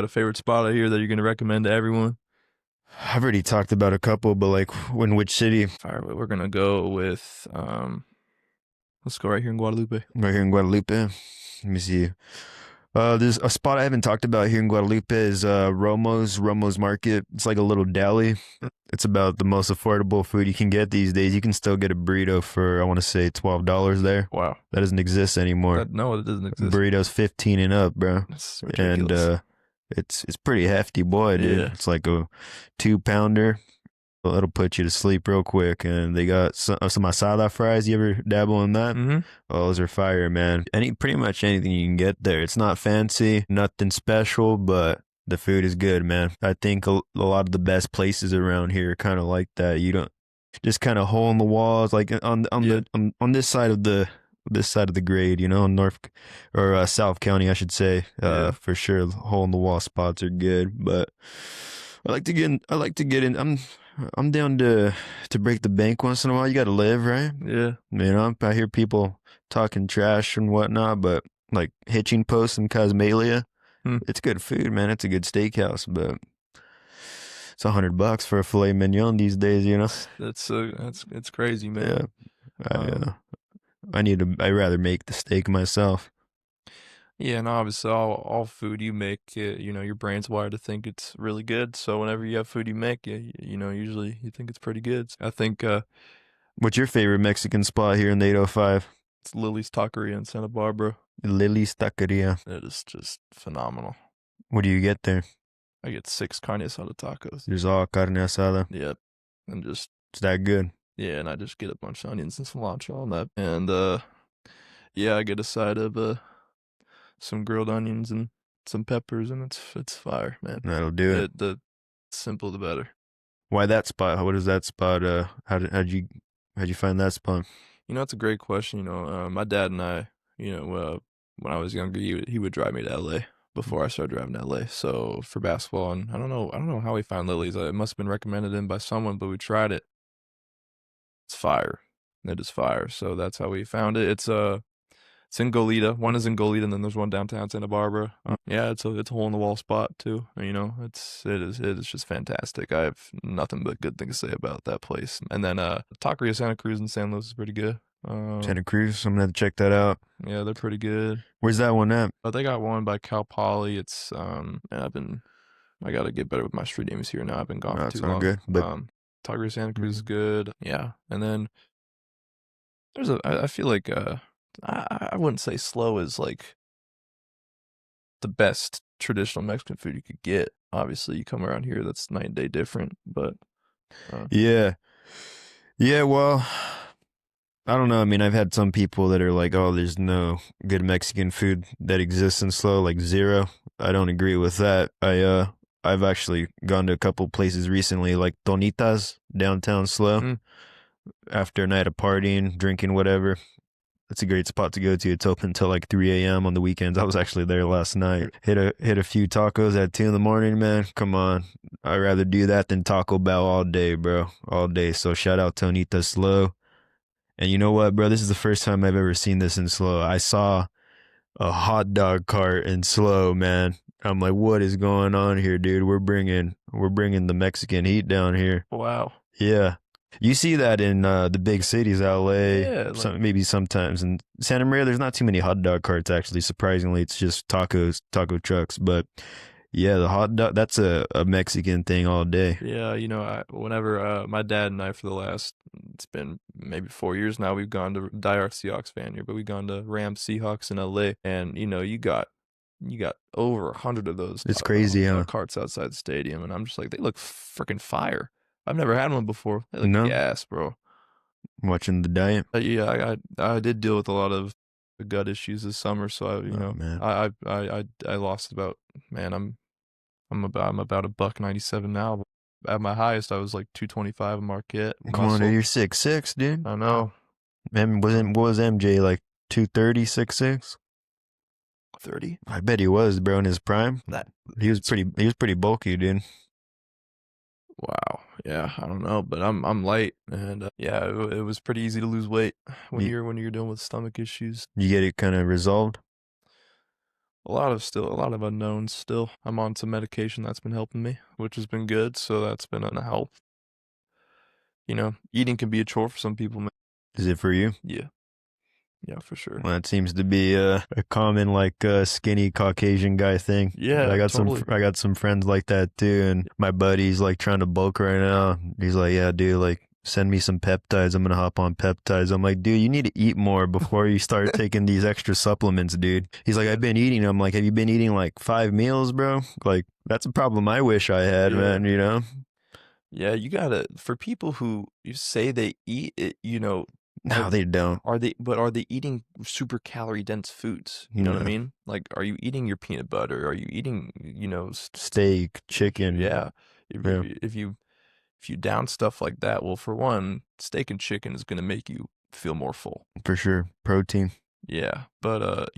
favorite spot out here that you're gonna recommend to everyone? I've already talked about a couple, but like, in which city? All right, we're gonna go with let's go right here in Guadalupe. Right here in Guadalupe. Let me see. There's a spot I haven't talked about here in Guadalupe is Romo's Market. It's like a little deli. It's about the most affordable food you can get these days. You can still get a burrito for I want to say $12 there. Wow, That doesn't exist anymore. no, it doesn't exist. Burritos 15 and up, bro. That's And ridiculous. it's pretty hefty, boy, dude. Yeah. It's like a 2 pounder. Well, it'll put you to sleep real quick. And they got some asada fries. You ever dabble in that? Mm-hmm. Oh, those are fire, man. Pretty much anything you can get there. It's not fancy, nothing special, but the food is good, man. I think a lot of the best places around here are kind of like that. You don't just kind of hole in the walls, like on this side of the grade, North or South County, I should say. For sure, hole in the wall spots are good, but I like to get in. I'm down to break the bank once in a while. You got to live, right? Yeah. I hear people talking trash and whatnot, but like Hitching Post and Cosmelia, it's good food, man. It's a good steakhouse, but it's $100 for a filet mignon these days, That's it's crazy, man. Yeah, I'd rather make the steak myself. Yeah, and obviously all food you make, your brain's wired to think it's really good. So whenever you have food you make, usually you think it's pretty good. I think What's your favorite Mexican spot here in the 805? it's Lily's Taqueria in Santa Barbara. Lily's Taqueria. It is just phenomenal. What do you get there? I get 6 carne asada tacos. There's all carne asada. Yep. And just It's that good. yeah, and I just get a bunch of onions and cilantro on that. And yeah, I get a side of some grilled onions and some peppers, and it's fire, man. That'll do it. The simple the better. Why that spot? What is that spot? How'd you find that spot? It's a great question. My dad and I, when I was younger, he would drive me to LA before I started driving to LA. So for basketball, and I don't know how we found Lily's. It must have been recommended in by someone, but we tried it. It's fire. It is fire. So that's how we found it. It's in Goleta. One is in Goleta, and then there's one downtown Santa Barbara. Yeah, it's a hole in the wall spot too. It is just fantastic. I have nothing but good things to say about that place. And then Taqueria Santa Cruz in San Luis is pretty good. Santa Cruz. I'm gonna have to check that out. Yeah, they're pretty good. Where's that one at? But they got one by Cal Poly. It's I gotta get better with my street names here now. I've been gone for too long. Good. But Taqueria Santa Cruz is good. Yeah, and then I feel like I wouldn't say Slow is like the best traditional Mexican food you could get. Obviously, you come around here, that's night and day different. But yeah. Well, I don't know. I mean, I've had some people that are like, "Oh, there's no good Mexican food that exists in Slow, like zero." I don't agree with that. I've actually gone to a couple places recently, like Tonitas downtown Slow. After a night of partying, drinking, whatever. It's a great spot to go to. It's open until like 3 a.m. on the weekends. I was actually there last night. Hit a few tacos at 2 in the morning, man. Come on. I'd rather do that than Taco Bell all day, bro. All day. So shout out Tonita Slow. And you know what, bro? This is the first time I've ever seen this in Slow. I saw a hot dog cart in Slow, man. I'm like, what is going on here, dude? We're bringing the Mexican heat down here. Wow. Yeah. You see that in the big cities, LA, Yeah, maybe sometimes. In Santa Maria, there's not too many hot dog carts, actually. Surprisingly, it's just taco trucks. But yeah, the hot dog, that's a Mexican thing all day. Yeah, whenever my dad and I, for the last, it's been maybe 4 years now, we've gone to diehard Seahawks fan here, but we've gone to Rams Seahawks in LA, and you got over 100 of those. It's crazy, huh? Carts outside the stadium, and I'm just like, they look freaking fire. I've never had one before. They look gas, bro. Watching the diet. Yeah, I did deal with a lot of gut issues this summer, so I lost about, man, I'm about $197 now. At my highest, I was like 225 in Marquette. Come on, you're 6'6", dude. I know. Man, what was MJ like? 230, 6'6"? 30. I bet he was, bro, in his prime. He was pretty bulky, dude. Wow. Yeah, I don't know, but I'm light, and yeah, it was pretty easy to lose weight You, when you're dealing with stomach issues. you get it kind of resolved? A lot of unknowns still. I'm on some medication that's been helping me, which has been good, so that's been a help. Eating can be a chore for some people, man. Is it for you? Yeah. Yeah, for sure. Well, that seems to be a common like skinny Caucasian guy thing. Yeah, totally. I got some friends like that too, and my buddy's like trying to bulk right now. He's like, "Yeah, dude, like send me some peptides. I'm gonna hop on peptides." I'm like, "Dude, you need to eat more before you start taking these extra supplements, dude." He's like, "I've been eating." I'm like, "Have you been eating like 5 meals, bro?" Like that's a problem I wish I had, Yeah. man. You know? Yeah, you gotta for people who you say they eat it, are No, they don't. are they eating super calorie dense foods? You know what I No. mean? Like, are you eating your peanut butter? Are you eating, Steak, chicken. yeah. If Yeah, you if you if you down stuff like that, well, for one, steak and chicken is gonna make you feel more full. for sure. Protein, Yeah, but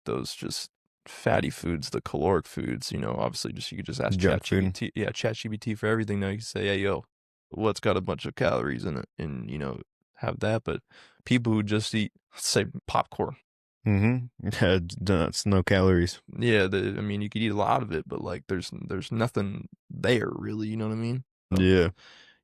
those just fatty foods, the caloric foods, obviously just you could just ask junk food. ChatGPT, yeah, ChatGPT for everything now. You can say, "Hey, yo, what's got a bunch of calories in it?" and have that. But people who just eat, say, popcorn, Mm-hmm. Yeah, that's no calories. yeah, I mean, you could eat a lot of it, but like, there's nothing there really. You know what I mean? So, Yeah.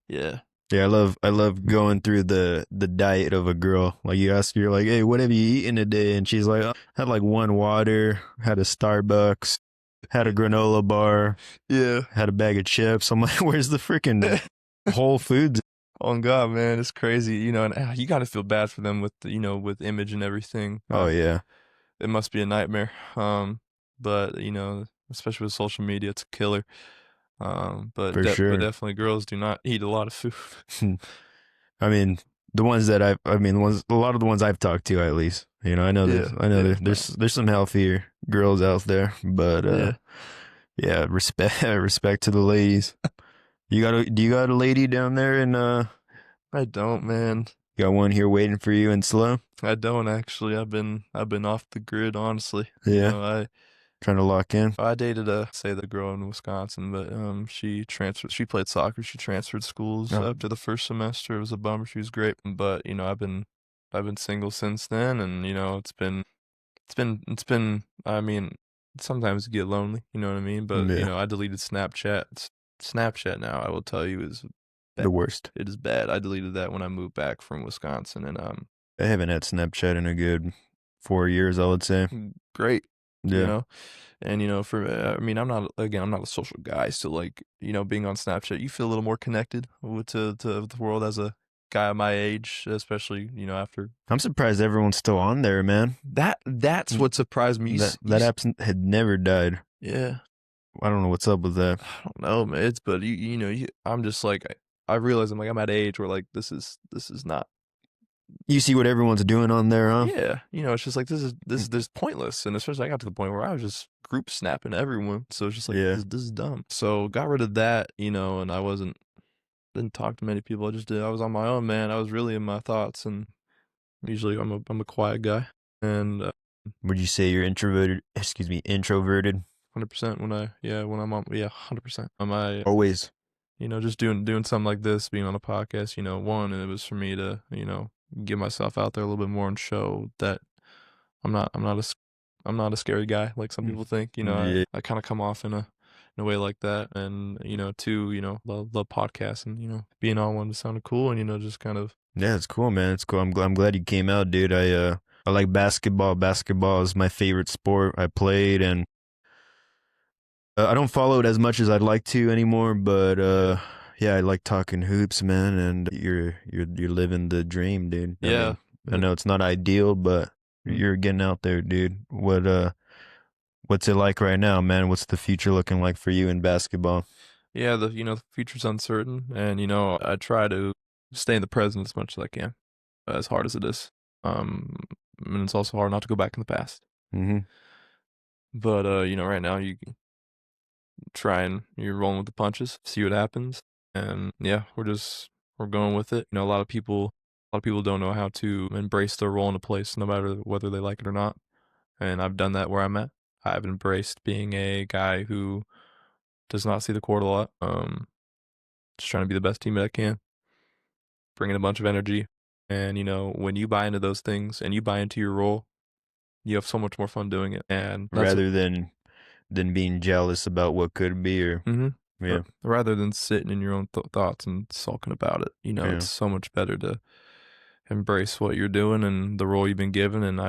yeah, Yeah, I love going through the diet of a girl. Like you ask her like, "Hey, what have you eaten today?" And she's like, "Oh, had like one water, had a Starbucks, had a granola bar, yeah. had a bag of chips." I'm like, "Where's the freaking Whole Foods?" On God, man, it's crazy. And you got to feel bad for them with with image and everything. Oh yeah, It must be a nightmare. But especially with social media, it's a killer. for But sure. definitely girls do not eat a lot of food. I mean, the ones a lot of the ones I've talked to at least. You know, Yeah, I know yeah, no, there's some healthier girls out there, but yeah. yeah, respect respect to the ladies. Do you got a lady down there and I don't, man. got one here waiting for you in slow? I don't actually. I've been off the grid, honestly. Yeah, trying to lock in. I dated the girl in Wisconsin, but she transferred. She played soccer. She transferred schools Oh, after the first semester. It was a bummer. She was great, but I've been single since then, and it's been. I mean, sometimes you get lonely. You know what I mean? But yeah, I deleted Snapchat. Snapchat now, I will tell you, is bad. the worst. It is bad. I deleted that when I moved back from Wisconsin, and I haven't had Snapchat in a good 4 years, I would say. great. You Yeah, know, and for I mean, I'm not a social guy, so like being on Snapchat, you feel a little more connected to the world as a guy my age, especially after I'm surprised everyone's still on there, man. that's what surprised me. That app had never died. Yeah, I don't know what's up with that. I don't know, man. It's but I'm just like I realize I'm at an age where like this is not. You see what everyone's doing on there, huh? Yeah, it's just like this is pointless, and especially I got to the point where I was just group snapping everyone, so it's just like Yeah. this is dumb. So got rid of that, and I didn't talk to many people. I was on my own, man. I was really in my thoughts, and usually I'm a quiet guy, and Would you say you're introverted? Excuse me, introverted? 100% when I'm on 100%. Am I Always. just doing something like this, being on a podcast, one, and it was for me to get myself out there a little bit more and show that I'm not I'm not a scary guy like some Mm. people think. Yeah. I kind of come off in a way like that, and two, love podcasts, and being on one sounded cool, and just kind of Yeah, it's cool, man. It's cool. I'm glad you came out, dude. I like basketball. Basketball is my favorite sport. I played and I don't follow it as much as I'd like to anymore, but yeah, yeah, I like talking hoops, man, and you're living the dream, dude. I yeah. mean, I know it's not ideal, but you're getting out there, dude. What's it like right now, man? What's the future looking like for you in basketball? Yeah, the future's uncertain, and I try to stay in the present as much as I can, as hard as it is. Um, and it's also hard not to go back in the past. Mm-hmm. But right now you're rolling with the punches, see what happens, and yeah, we're going with it. A lot of people don't know how to embrace their role in a place, no matter whether they like it or not. And I've done that where I'm at. I've embraced being a guy who does not see the court a lot. just trying to be the best teammate I can, bringing a bunch of energy. And, when you buy into those things and you buy into your role, you have so much more fun doing it. And that's Rather than being jealous about what could be, or yeah, rather than sitting in your own thoughts and sulking about it. yeah, It's so much better to embrace what you're doing and the role you've been given. And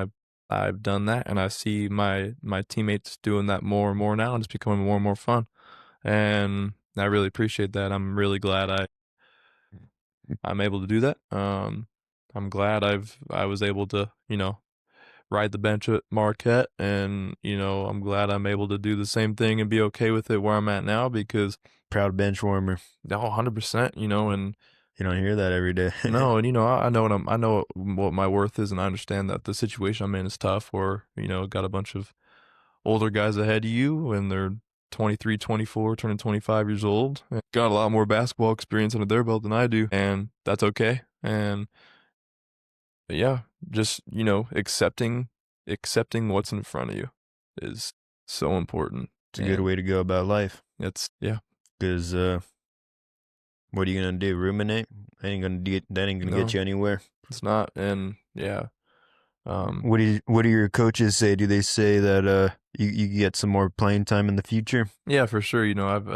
I've done that, and I see my teammates doing that more and more now, and it's becoming more and more fun. And I really appreciate that. I'm really glad I'm able to do that. I'm glad I was able to, ride the bench at Marquette, and I'm glad I'm able to do the same thing and be okay with it where I'm at now, because proud bench warmer. 100%, and You don't hear that every day. no, and I know what my worth is, and I understand that the situation I'm in is tough, or got a bunch of older guys ahead of you, and they're 23, 24, turning 25 years old, and got a lot more basketball experience under their belt than I do, and that's okay. And yeah, just, accepting what's in front of you is so important. It's a good way to go about life. Yeah. Because what are you gonna do? Ruminate? That ain't gonna get you anywhere. It's not. And yeah. What do your coaches say? Do they say that you get some more playing time in the future? Yeah, for sure. Have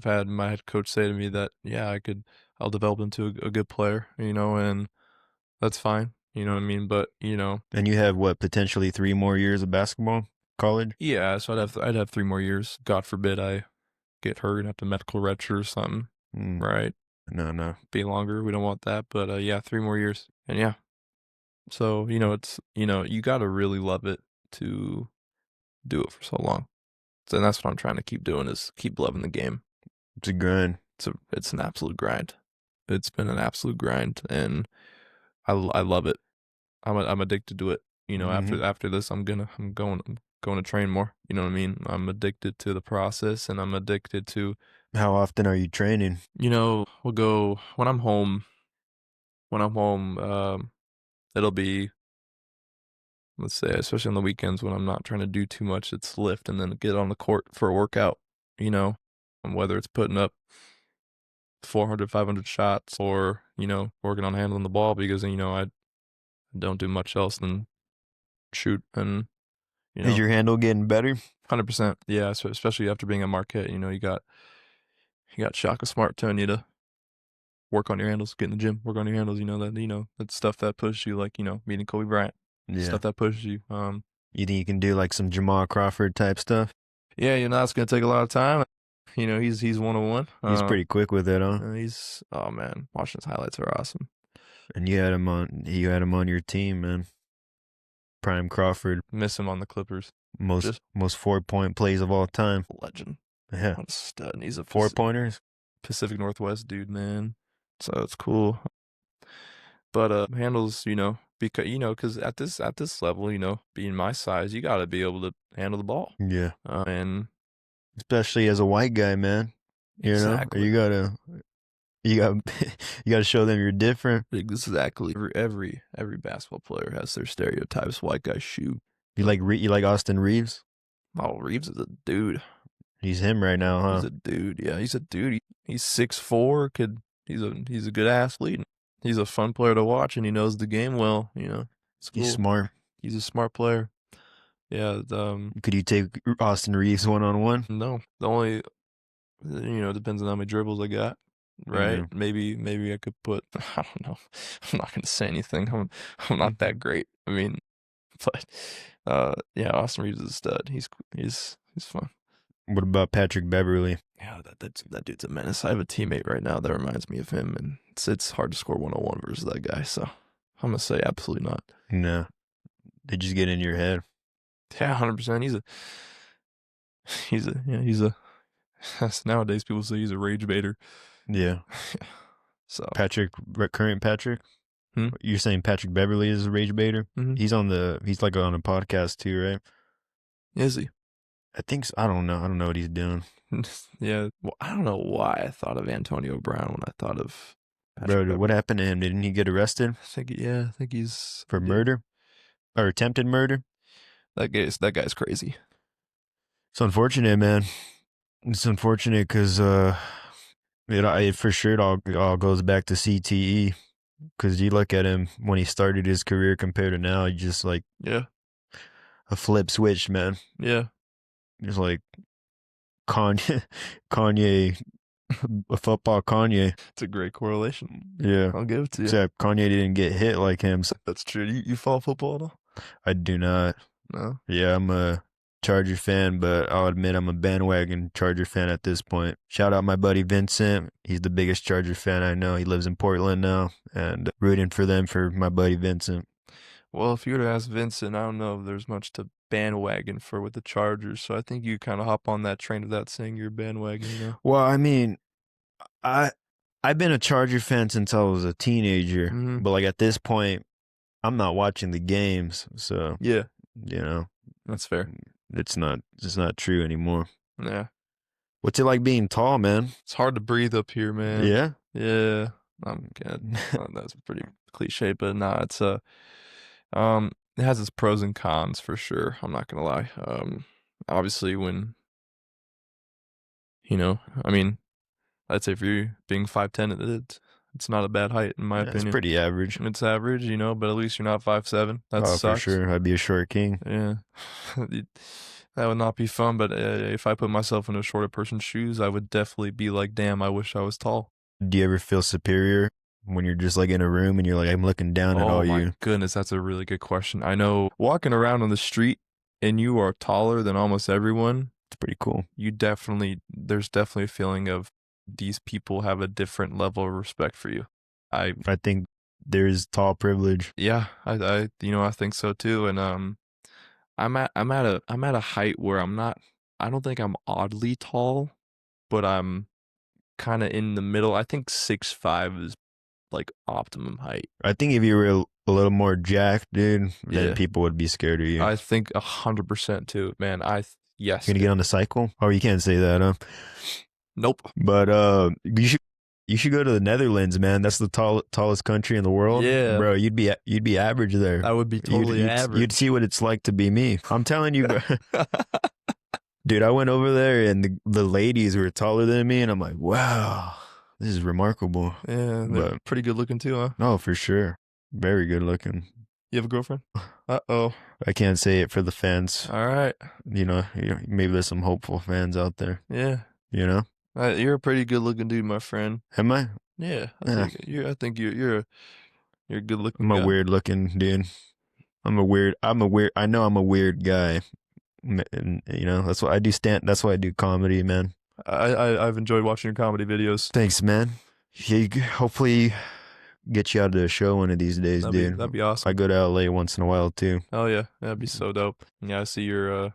had my head coach say to me that, yeah, I'll develop into a good player, and that's fine. You know what I mean? But, And you have what, potentially 3 more years of basketball, college? yeah, so I'd have 3 more years. God forbid I get hurt and have to medical redshirt or something, right? No. Be longer. We don't want that. But yeah, 3 more years. And yeah. So, it's, you got to really love it to do it for so long. So that's what I'm trying to keep doing, is keep loving the game. It's a grind. It's an absolute grind. It's been an absolute grind, and I love it. I'm addicted to it. After this, I'm going to train more. You know what I mean? I'm addicted to the process, and I'm addicted to. How often are you training? We'll go when I'm home. It'll be, let's say, especially on the weekends when I'm not trying to do too much, it's lift and then get on the court for a workout. And whether it's putting up 400, 500 shots, or working on handling the ball, because I don't do much else than shoot. And Is your handle getting better? 100%. Yeah, so especially after being at Marquette, you got Shaka Smart telling you to work on your handles, get in the gym, work on your handles. That's stuff that pushes you, like meeting Kobe Bryant. Yeah. Stuff that pushes you. You think you can do like some Jamal Crawford type stuff? Yeah, it's gonna take a lot of time. He's 101. He's pretty quick with it, huh? Oh man, watching his highlights are awesome. And you had him on your team, man. Prime Crawford. Miss him on the Clippers. Most 4-point plays of all time. Legend. Yeah. What a stud. And he's a 4-pointers. Pacific Northwest dude, man. So it's cool. But handles, because at this level, being my size, you got to be able to handle the ball. Yeah. And especially as a white guy, man. Exactly. You gotta you gotta show them you're different. Exactly. Every basketball player has their stereotypes. White guy shoot. You like Austin Reeves? Oh, Reeves is a dude. He's him right now, huh? He's a dude. Yeah, he's a dude. He's 6'4". He's a good athlete. He's a fun player to watch, and he knows the game well. It's cool. He's smart. He's a smart player. Yeah. Could you take Austin Reeves 1-on-1? No. The only, depends on how many dribbles I got. Right? Mm-hmm. Maybe I could put. I don't know. I'm not gonna say anything. I'm not that great. I mean, but yeah, Austin Reeves is a stud. He's fun. What about Patrick Beverly? Yeah, that dude's a menace. I have a teammate right now that reminds me of him, and it's hard to score 101 versus that guy. So I'm gonna say absolutely not. No, they just get in your head. Yeah, 100%. He's a. Nowadays, people say he's a rage baiter. Yeah. So current Patrick. Hmm? You're saying Patrick Beverly is a rage baiter? Mm-hmm. He's like on a podcast too, right? Is he? I think so. I don't know what he's doing. Yeah. Well, I don't know why I thought of Antonio Brown when I thought of Patrick Beverly. What happened to him? Didn't he get arrested? I think he's for murder or attempted murder. That guy's crazy. It's unfortunate, man. It's unfortunate because It for sure all goes back to CTE because you look at him when he started his career compared to now, he just like Yeah. a flip switch, man. Yeah. Just like Kanye, Kanye, a football Kanye. It's a great correlation. Yeah. I'll give it to you. Except Kanye didn't get hit like him. So That's true. You follow football at all? I do not. No. Yeah, I'm a Charger fan, but I'll admit I'm a bandwagon Charger fan at this point. Shout out my buddy Vincent. He's the biggest Charger fan I know. He lives in Portland now, and rooting for them for my buddy Vincent. Well, if you were to ask Vincent, I don't know if there's much to bandwagon for with the Chargers. So I think you kind of hop on that train without saying you're bandwagon, you know? Well, I mean, I've been a Charger fan since I was a teenager, Mhm. but like at this point, I'm not watching the games, so Yeah, you know, that's fair. it's not true anymore. Yeah. What's it like being tall, man? It's hard to breathe up here, man. Yeah. Yeah. I'm good. That's pretty cliche, but nah, it's it has its pros and cons for sure. I'm not gonna lie. Obviously when I mean, I'd say for you being 5'10", it's not a bad height in my It's opinion. pretty average. It's average, but at least you're not 5'7". That Oh, sucks. for sure. I'd be a short king. Yeah. That would not be fun, but if I put myself in a shorter person's shoes, I would definitely be like, damn, I wish I was tall. Do you ever feel superior when you're just like in a room and you're like, I'm looking down at all Oh my you? goodness, that's a really good question. I know walking around on the street and you are taller than almost everyone, It's pretty cool. there's definitely a feeling of these people have a different level of respect for you. I think there's tall privilege. Yeah, I think so too. And I'm at a height where I don't think I'm oddly tall, but I'm kind of in the middle. I think 6'5" is like optimum height. I think if you were a little more jacked, dude, then Yeah. people would be scared of you. I think 100% too, man. Yes. Gonna get on the cycle? Oh, you can't say that, huh? Nope. But you should go to the Netherlands, man. That's the tallest country in the world. Yeah. Bro, you'd be average there. I would be totally average. You'd see what it's like to be me. I'm telling you, bro. Dude, I went over there and the ladies were taller than me, and I'm like, wow, this is remarkable. Yeah, they're pretty good looking too, huh? Oh, for sure. Very good looking. You have a girlfriend? Uh-oh. I can't say it for the fans. All right. Maybe there's some hopeful fans out there. Yeah. You're a pretty good looking dude, my friend. Am I? Yeah. Yeah. I think you're a good looking I'm guy. a weird looking dude. I know I'm a weird guy. And, that's why I do that's why I do comedy, man. I've enjoyed watching your comedy videos. Thanks, man. Hopefully get you out to a show one of they's days, dude. That'd be awesome. I go to LA once in a while too. Oh yeah, that'd be so dope. Yeah, I see your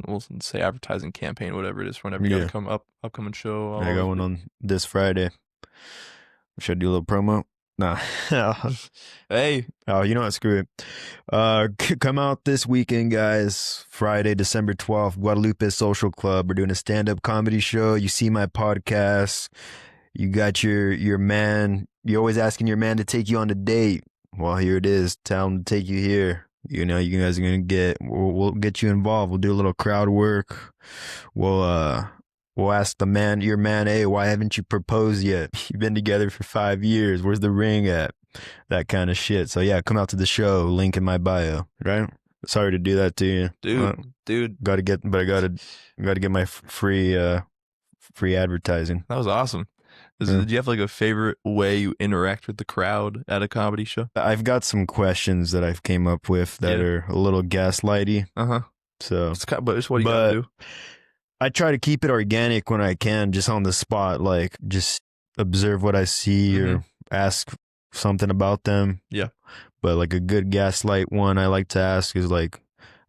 we'll say advertising campaign, whatever it is, whenever you got to upcoming show. I got one on this Friday. Should I do a little promo? Nah. Hey. Oh, you know what? Screw it. Come out this weekend, guys. Friday, December 12th, Guadalupe Social Club. We're doing a stand-up comedy show. You see my podcast. You got your man. You're always asking your man to take you on a date. Well, here it is. Tell him to take you here. You guys are going to we'll get you involved. We'll do a little crowd work. We'll ask your man, hey, why haven't you proposed yet? You've been together for 5 years. Where's the ring at? That kind of shit. So yeah, come out to the show. Link in my bio. Right? Sorry to do that to you, dude. I gotta get my free advertising. That was awesome. Do you have like a favorite way you interact with the crowd at a comedy show? I've got some questions that I've came up with that are a little gaslighty. So, but it's what you gotta do. I try to keep it organic when I can, just on the spot, like just observe what I see or ask something about them. Yeah. But like a good gaslight one I like to ask is like,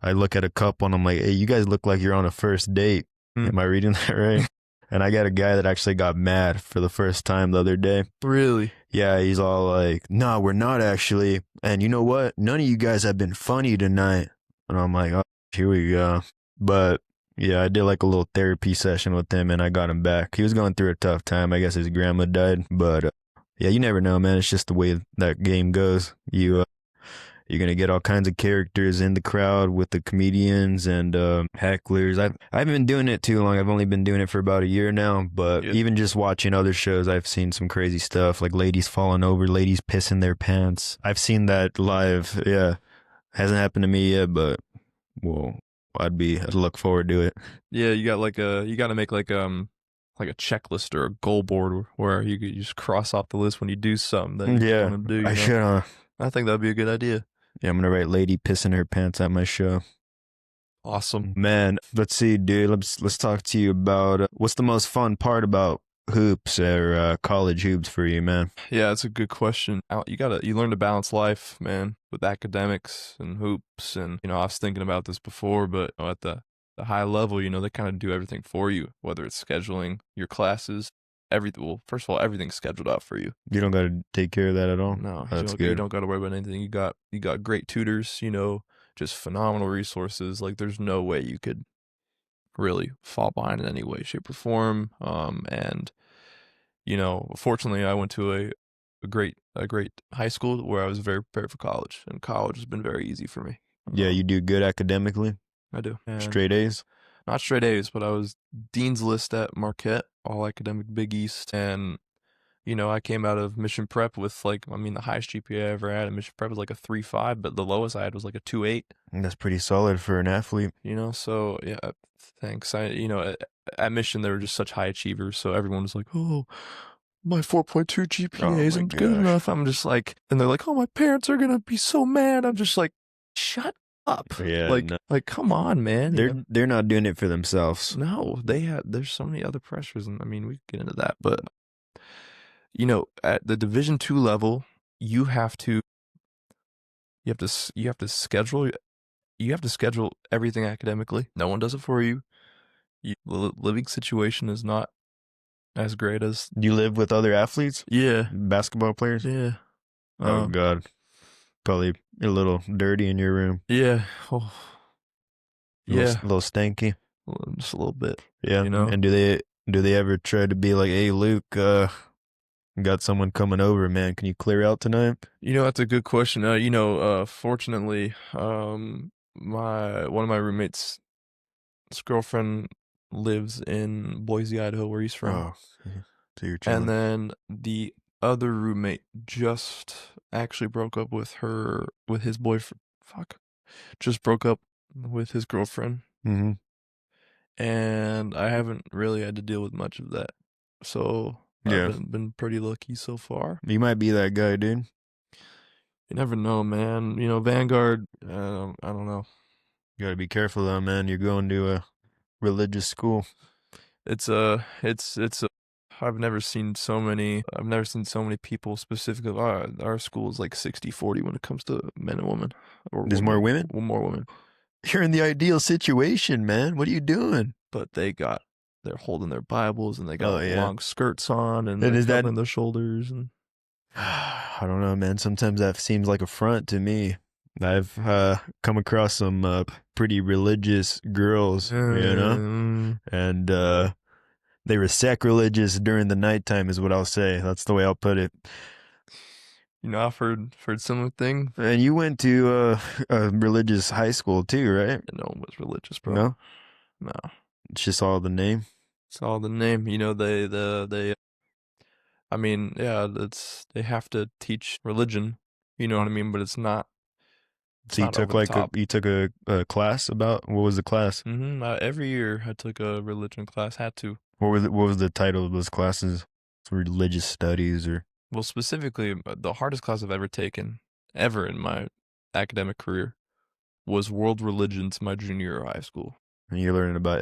I look at a couple and I'm like, hey, you guys look like you're on a first date. Am I reading that right? And I got a guy that actually got mad for the first time the other day. Really? Yeah, he's all like, no, we're not actually. And you know what? None of you guys have been funny tonight. And I'm like, oh, here we go. But yeah, I did like a little therapy session with him and I got him back. He was going through a tough time. I guess his grandma died. But yeah, you never know, man. It's just the way that game goes. You You're gonna get all kinds of characters in the crowd with the comedians and hecklers. I've been doing it too long. I've only been doing it for about a year now, but Yeah. even just watching other shows, I've seen some crazy stuff like ladies falling over, ladies pissing their pants. I've seen that live. Yeah, hasn't happened to me yet, but well, I'd look forward to it. Yeah, you got to make like a checklist or a goal board where you just cross off the list when you do something that you Yeah, want to do, I you know. should. I think that'd be a good idea. Yeah, I'm gonna write "lady pissing her pants" at my show. Awesome. Man, let's see, dude. Let's talk to you about what's the most fun part about hoops or college hoops for you, man. Yeah, that's a good question. You learn to balance life, man, with academics and hoops. And, I was thinking about this before, but at the high level, they kind of do everything for you, whether it's scheduling your classes, everything. Well, first of all, everything's scheduled out for you. You don't got to take care of that at all. No, That's you good. don't got to worry about anything. You got great tutors, just phenomenal resources. Like there's no way you could really fall behind in any way, shape, or form. And fortunately, I went to a great high school where I was very prepared for college, and college has been very easy for me. Yeah, you do good academically. I do. And Straight A's. not straight A's, but I was Dean's List at Marquette, all academic Big East, and I came out of Mission Prep with the highest GPA I ever had in Mission Prep was like a 3.5, but the lowest I had was like a 2.8. That's pretty solid for an athlete. So yeah, thanks. At Mission they were just such high achievers, so everyone was like, "Oh, my 4.2 GPA isn't good enough." I'm just like, and they're like, "Oh, my parents are gonna be so mad." I'm just like, "Shut up!" Yeah, like come on, man. They're not doing it for themselves. No, there's so many other pressures, and we could get into that, but at the Division II level, you have to schedule everything academically. No one does it for you. The living situation is not as great as. You live with other athletes? Yeah. Basketball players? Yeah. Oh God, probably a little dirty in your room. Yeah. Oh. Yeah. A little stanky. Just a little bit. Yeah. And do they ever try to be like, "Hey, Luke, got someone coming over, man. Can you clear out tonight?" That's a good question. Fortunately, one of my roommates' girlfriend lives in Boise, Idaho, where he's from. Oh, so you're chilling. And then the other roommate just actually broke up with his boyfriend. Just broke up with his girlfriend. Mm-hmm. And I haven't really had to deal with much of that. So I've been pretty lucky so far. You might be that guy, dude. You never know, man. Vanguard, I don't know. You gotta be careful though, man. You're going to a religious school. I've never seen so many people specifically. Our school is like 60-40 when it comes to men and women. There's more women? Well, more women. You're in the ideal situation, man. What are you doing? But they're holding their Bibles and they got yeah. long skirts on and is they're that covering their shoulders and I don't know, man. Sometimes that seems like a front to me. I've come across some pretty religious girls, and they were sacrilegious during the nighttime, is what I'll say. That's the way I'll put it. I've heard similar things. And you went to a religious high school too, right? No one was religious, bro. No. It's just all the name. It's all the name. They. I mean, yeah, they have to teach religion. You know what I mean? But it's not. So you took a class about, what was the class? Mm-hmm. Every year I took a religion class. Had to. What was the title of those classes? Religious studies or? Well, specifically, the hardest class I've ever taken, ever in my academic career, was world religions my junior year of high school. And you're learning about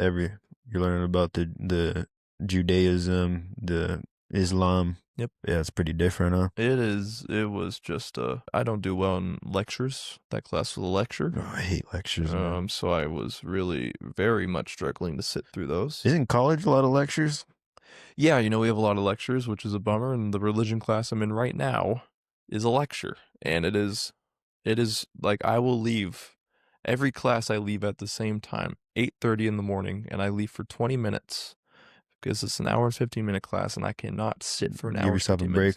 the Judaism, the Islam. Yep. Yeah, it's pretty different, huh? It was just, I don't do well in lectures. That class was a lecture. Oh, I hate lectures, man. So I was really very much struggling to sit through those. Isn't college a lot of lectures? Yeah, we have a lot of lectures, which is a bummer. And the religion class I'm in right now is a lecture. And it is like I will leave. Every class I leave at the same time, 8:30 in the morning, and I leave for 20 minutes because it's an hour and 15-minute class, and I cannot sit for an hour. Give yourself a break.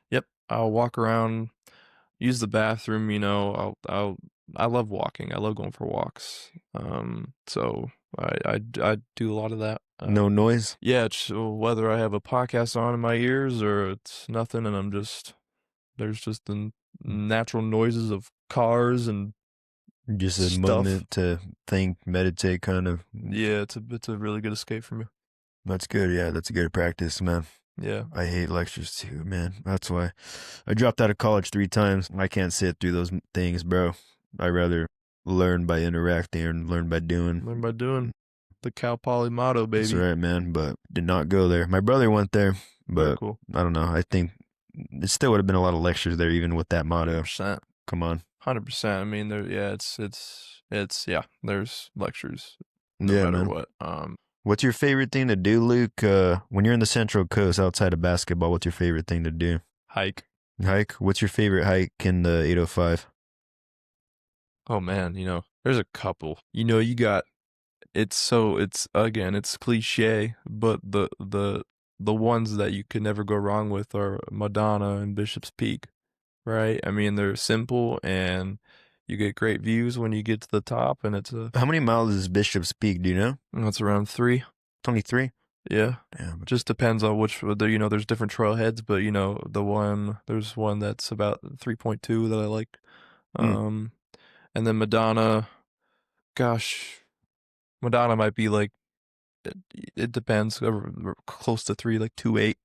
Yep, I'll walk around, use the bathroom. I love walking. I love going for walks. So I do a lot of that. No noise. Yeah, it's whether I have a podcast on in my ears or it's nothing, and there's just the natural noises of cars and Just a stuff. moment to think, meditate, kind of. Yeah, it's a really good escape for me. That's good. Yeah, that's a good practice, man. Yeah. I hate lectures too, man. That's why I dropped out of college 3 times. I can't sit through those things, bro. I rather learn by interacting and learn by doing. Learn by doing. The Cal Poly motto, That's baby. right, man. But did not go there. My brother went there, Very but cool. I don't know. I think it still would have been a lot of lectures there, even with that motto. 100%. Come on. 100%. I mean, yeah, there's lectures no Yeah, matter man. what. What's your favorite thing to do, Luke? When you're in the Central Coast outside of basketball, what's your favorite thing to do? Hike. Hike? What's your favorite hike in the 805? Oh man, there's a couple. You got it's cliche, but the ones that you could never go wrong with are Madonna and Bishop's Peak, right? I mean, they're simple and you get great views when you get to the top, and How many miles is Bishop's Peak? Do you know? it's around 3. 23? Yeah. Yeah. Just depends on which there's different trailheads, but there's one that's about 3.2 that I like. Um and then Madonna, gosh, Madonna might be like it, it depends, close to 3, like 2.8.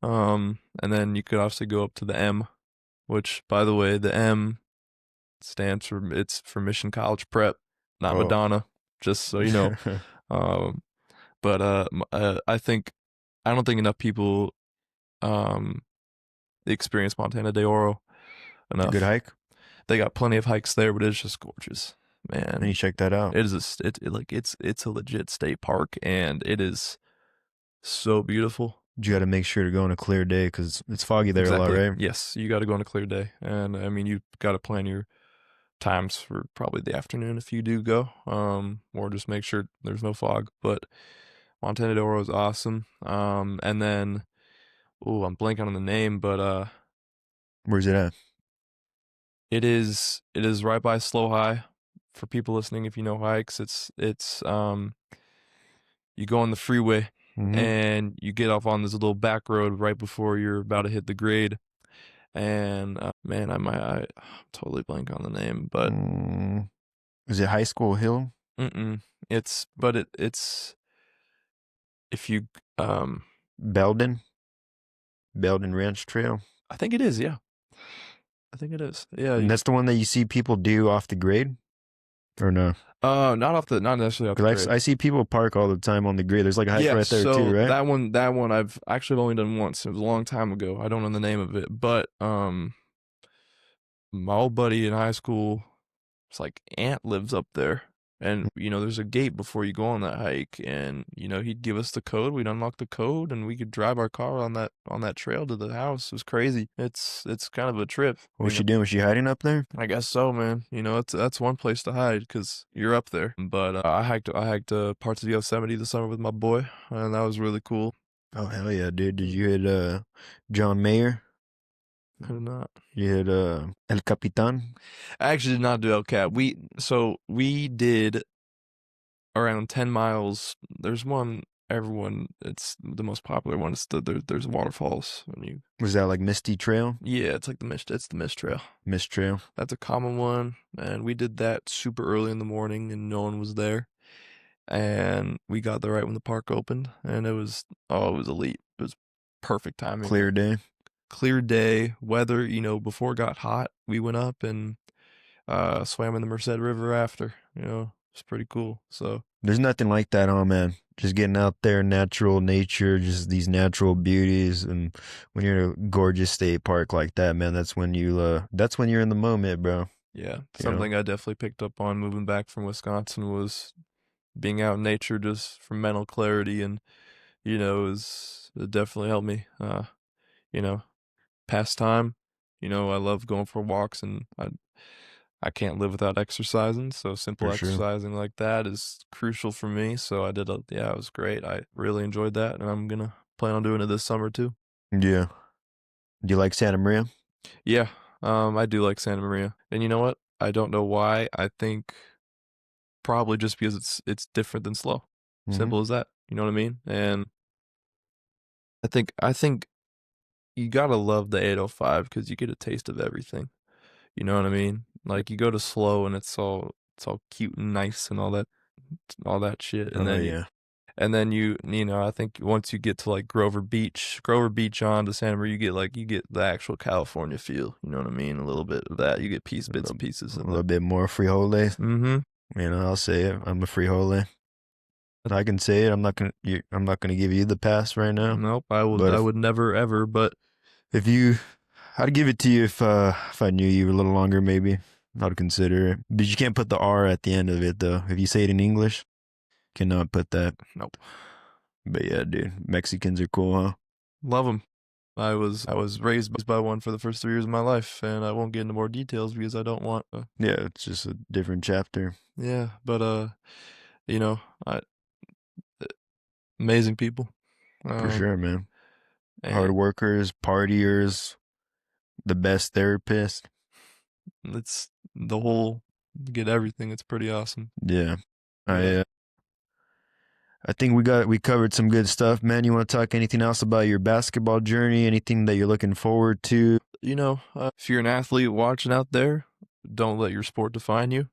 Mm. And then you could obviously go up to the M, which, by the way, the M stands for Mission College Prep, not Oh. Madonna, just so you know. Um, but I don't think enough people um experience Montana de Oro It's a good enough. hike. They got plenty of hikes there, but it's just gorgeous, Then you man. check that out. It is it's a legit state park, and it is so beautiful. You got to make sure to go on a clear day because it's foggy there a lot, Exactly. right? Yes, you got to go on a clear day, and I mean you got to plan your times for probably the afternoon if you do go, or just make sure there's no fog. But Montana de Oro is awesome. And then I'm blanking on the name, but Where's it at? it is right by Slow High. For people listening, if you know hikes, it's you go on the freeway Mm-hmm. and you get off on this little back road right before you're about to hit the grade. And man, I totally blank on the name, but Is it High School Hill? it's if you Belden? Belden Ranch Trail? I think it is, yeah. I think it is. Yeah. And that's the one that you see people do off the grade? Or no? Not necessarily off the Because grade. I see people park all the time on the grade. There's like a hike Yeah, right there so too, right? that one I've actually only done once. It was a long time ago. I don't know the name of it, but my old buddy in high school, it's like aunt lives up there. And there's a gate before you go on that hike, and he'd give us the code. We'd unlock the code, and we could drive our car on that trail to the house. It was crazy. It's kind of a trip. What was she doing? Was she hiding up there? I guess so, man. That's one place to hide because you're up there. But I hiked parts of Yosemite this summer with my boy, and that was really cool. Oh, hell yeah, dude. Did you hit John Mayer? I did not. You hit El Capitan? I actually did not do El Cap. We did around 10 miles. There's one. It's the most popular one. There's waterfalls when you. Was that like Misty Trail? Yeah, it's like it's the Mist Trail. Mist Trail. That's a common one, and we did that super early in the morning, and no one was there. And we got there right when the park opened, and it was elite. It was perfect timing. Clear day. Clear day, weather. Before it got hot, we went up and swam in the Merced River after. It's pretty cool. So There's nothing like that, huh, man? Just getting out there, natural nature, just these natural beauties, and when you're in a gorgeous state park like that, man, that's when you're in the moment, bro. yeah, something I definitely picked up on moving back from Wisconsin was being out in nature just for mental clarity, and it definitely helped me. Past time. I love going for walks, and I can't live without exercising, so simple For sure. exercising like that is crucial for me. So I did it was great. I really enjoyed that, and I'm gonna plan on doing it this summer too. Yeah. Do you like Santa Maria? Yeah, I do like Santa Maria. And you know what? I don't know why. I think probably just because it's different than slow. Hmm. Simple as that. You know what I mean? And I think you gotta love the 805 because you get a taste of everything. You know what I mean? Like you go to slow and it's all cute and nice and all that shit. And Oh then yeah. I think once you get to like Grover Beach on to Santa Maria, you get the actual California feel. You know what I mean? A little bit of that. You get bits and pieces A of little it. bit more frijoles. Mm-hmm. You know, I'll say it. I'm a frijole. I can say it. I'm not gonna give you the pass right now. Nope, But I would never ever, but if you, I'd give it to you if I knew you a little longer, maybe. I'd consider it. But you can't put the R at the end of it though. If you say it in English, cannot put that. nope. But yeah, dude, Mexicans are cool, huh? Love them. I was raised by one for the first 3 years of my life, and I won't get into more details because I don't want. Yeah, it's just a different chapter. Yeah, but you know, I amazing people. For Um, sure, man. Hard and workers, partiers, the best therapist. it's the whole get everything. It's pretty awesome. Yeah. But I think we covered some good stuff, man. You want to talk anything else about your basketball journey? Anything that you're looking forward to? if you're an athlete watching out there, don't let your sport define you.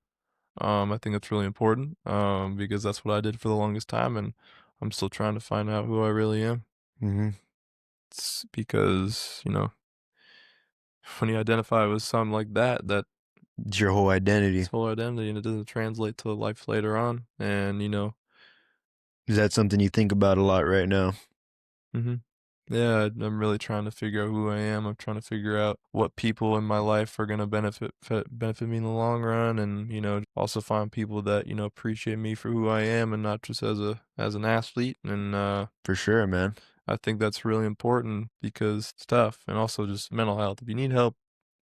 I think that's really important. Because that's what I did for the longest time, and I'm still trying to find out who I really am. Hmm. It's because when you identify with something like that, It's your whole identity. it's whole identity, and it doesn't translate to life later on. And Is that something you think about a lot right now? hmm yeah, I'm really trying to figure out who I am. I'm trying to figure out what people in my life are gonna benefit me in the long run, and also find people that appreciate me for who I am and not just as an athlete. And For sure, man. I think that's really important because it's tough, and also just mental health. If you need help,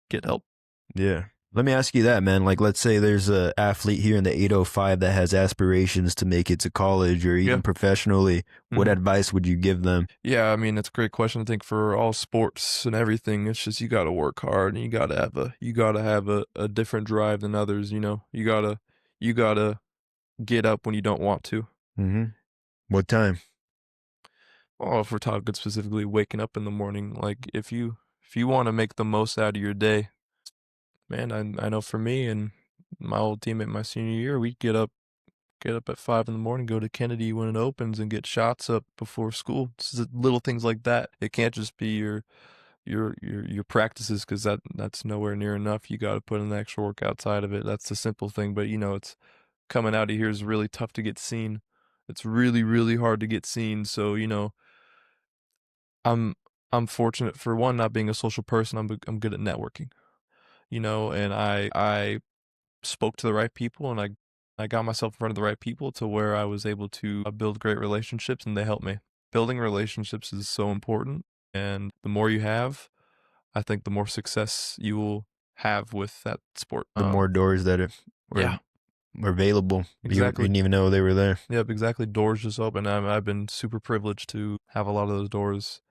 get help. Yeah. Let me ask you that, man. Like, let's say there's a athlete here in the 805 that has aspirations to make it to college or Yeah. even professionally. What hmm advice would you give them? Yeah, I mean, that's a great question. I think for all sports and everything, it's just you got to work hard and you got to have a different drive than others. You got to get up when you don't want to. Hmm. What time? Oh, if we're talking specifically waking up in the morning, like if you want to make the most out of your day, man, I know for me and my old teammate my senior year, we'd get up at 5 in the morning, go to Kennedy when it opens, and get shots up before school. It's just little things like that. It can't just be your practices because that's nowhere near enough. You got to put in the extra work outside of it. That's the simple thing. But it's coming out of here is really tough to get seen. It's really really hard to get seen. So I'm I'm fortunate for one not being a social person. I'm good at networking. And I spoke to the right people, and I got myself in front of the right people to where I was able to build great relationships, and they helped me. Building relationships is so important, and the more you have, I think the more success you will have with that sport. The more doors that were, Yeah, were available. You exactly. didn't even know they were there. Yep, exactly. Doors just open. I've been super privileged to have a lot of those doors.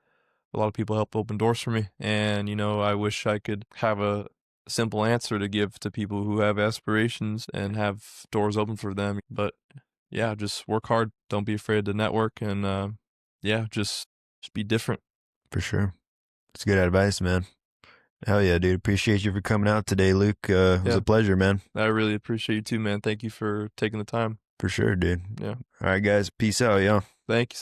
A lot of people help open doors for me, and I wish I could have a simple answer to give to people who have aspirations and have doors open for them. But yeah, just work hard. Don't be afraid to network, and yeah, just be different. For sure. It's good advice, man. Hell yeah, dude. Appreciate you for coming out today, Luke. It was Yeah, a pleasure, man. I really appreciate you too, man. Thank you for taking the time. For sure, dude. Yeah, All right, guys. Peace out, y'all. thank you.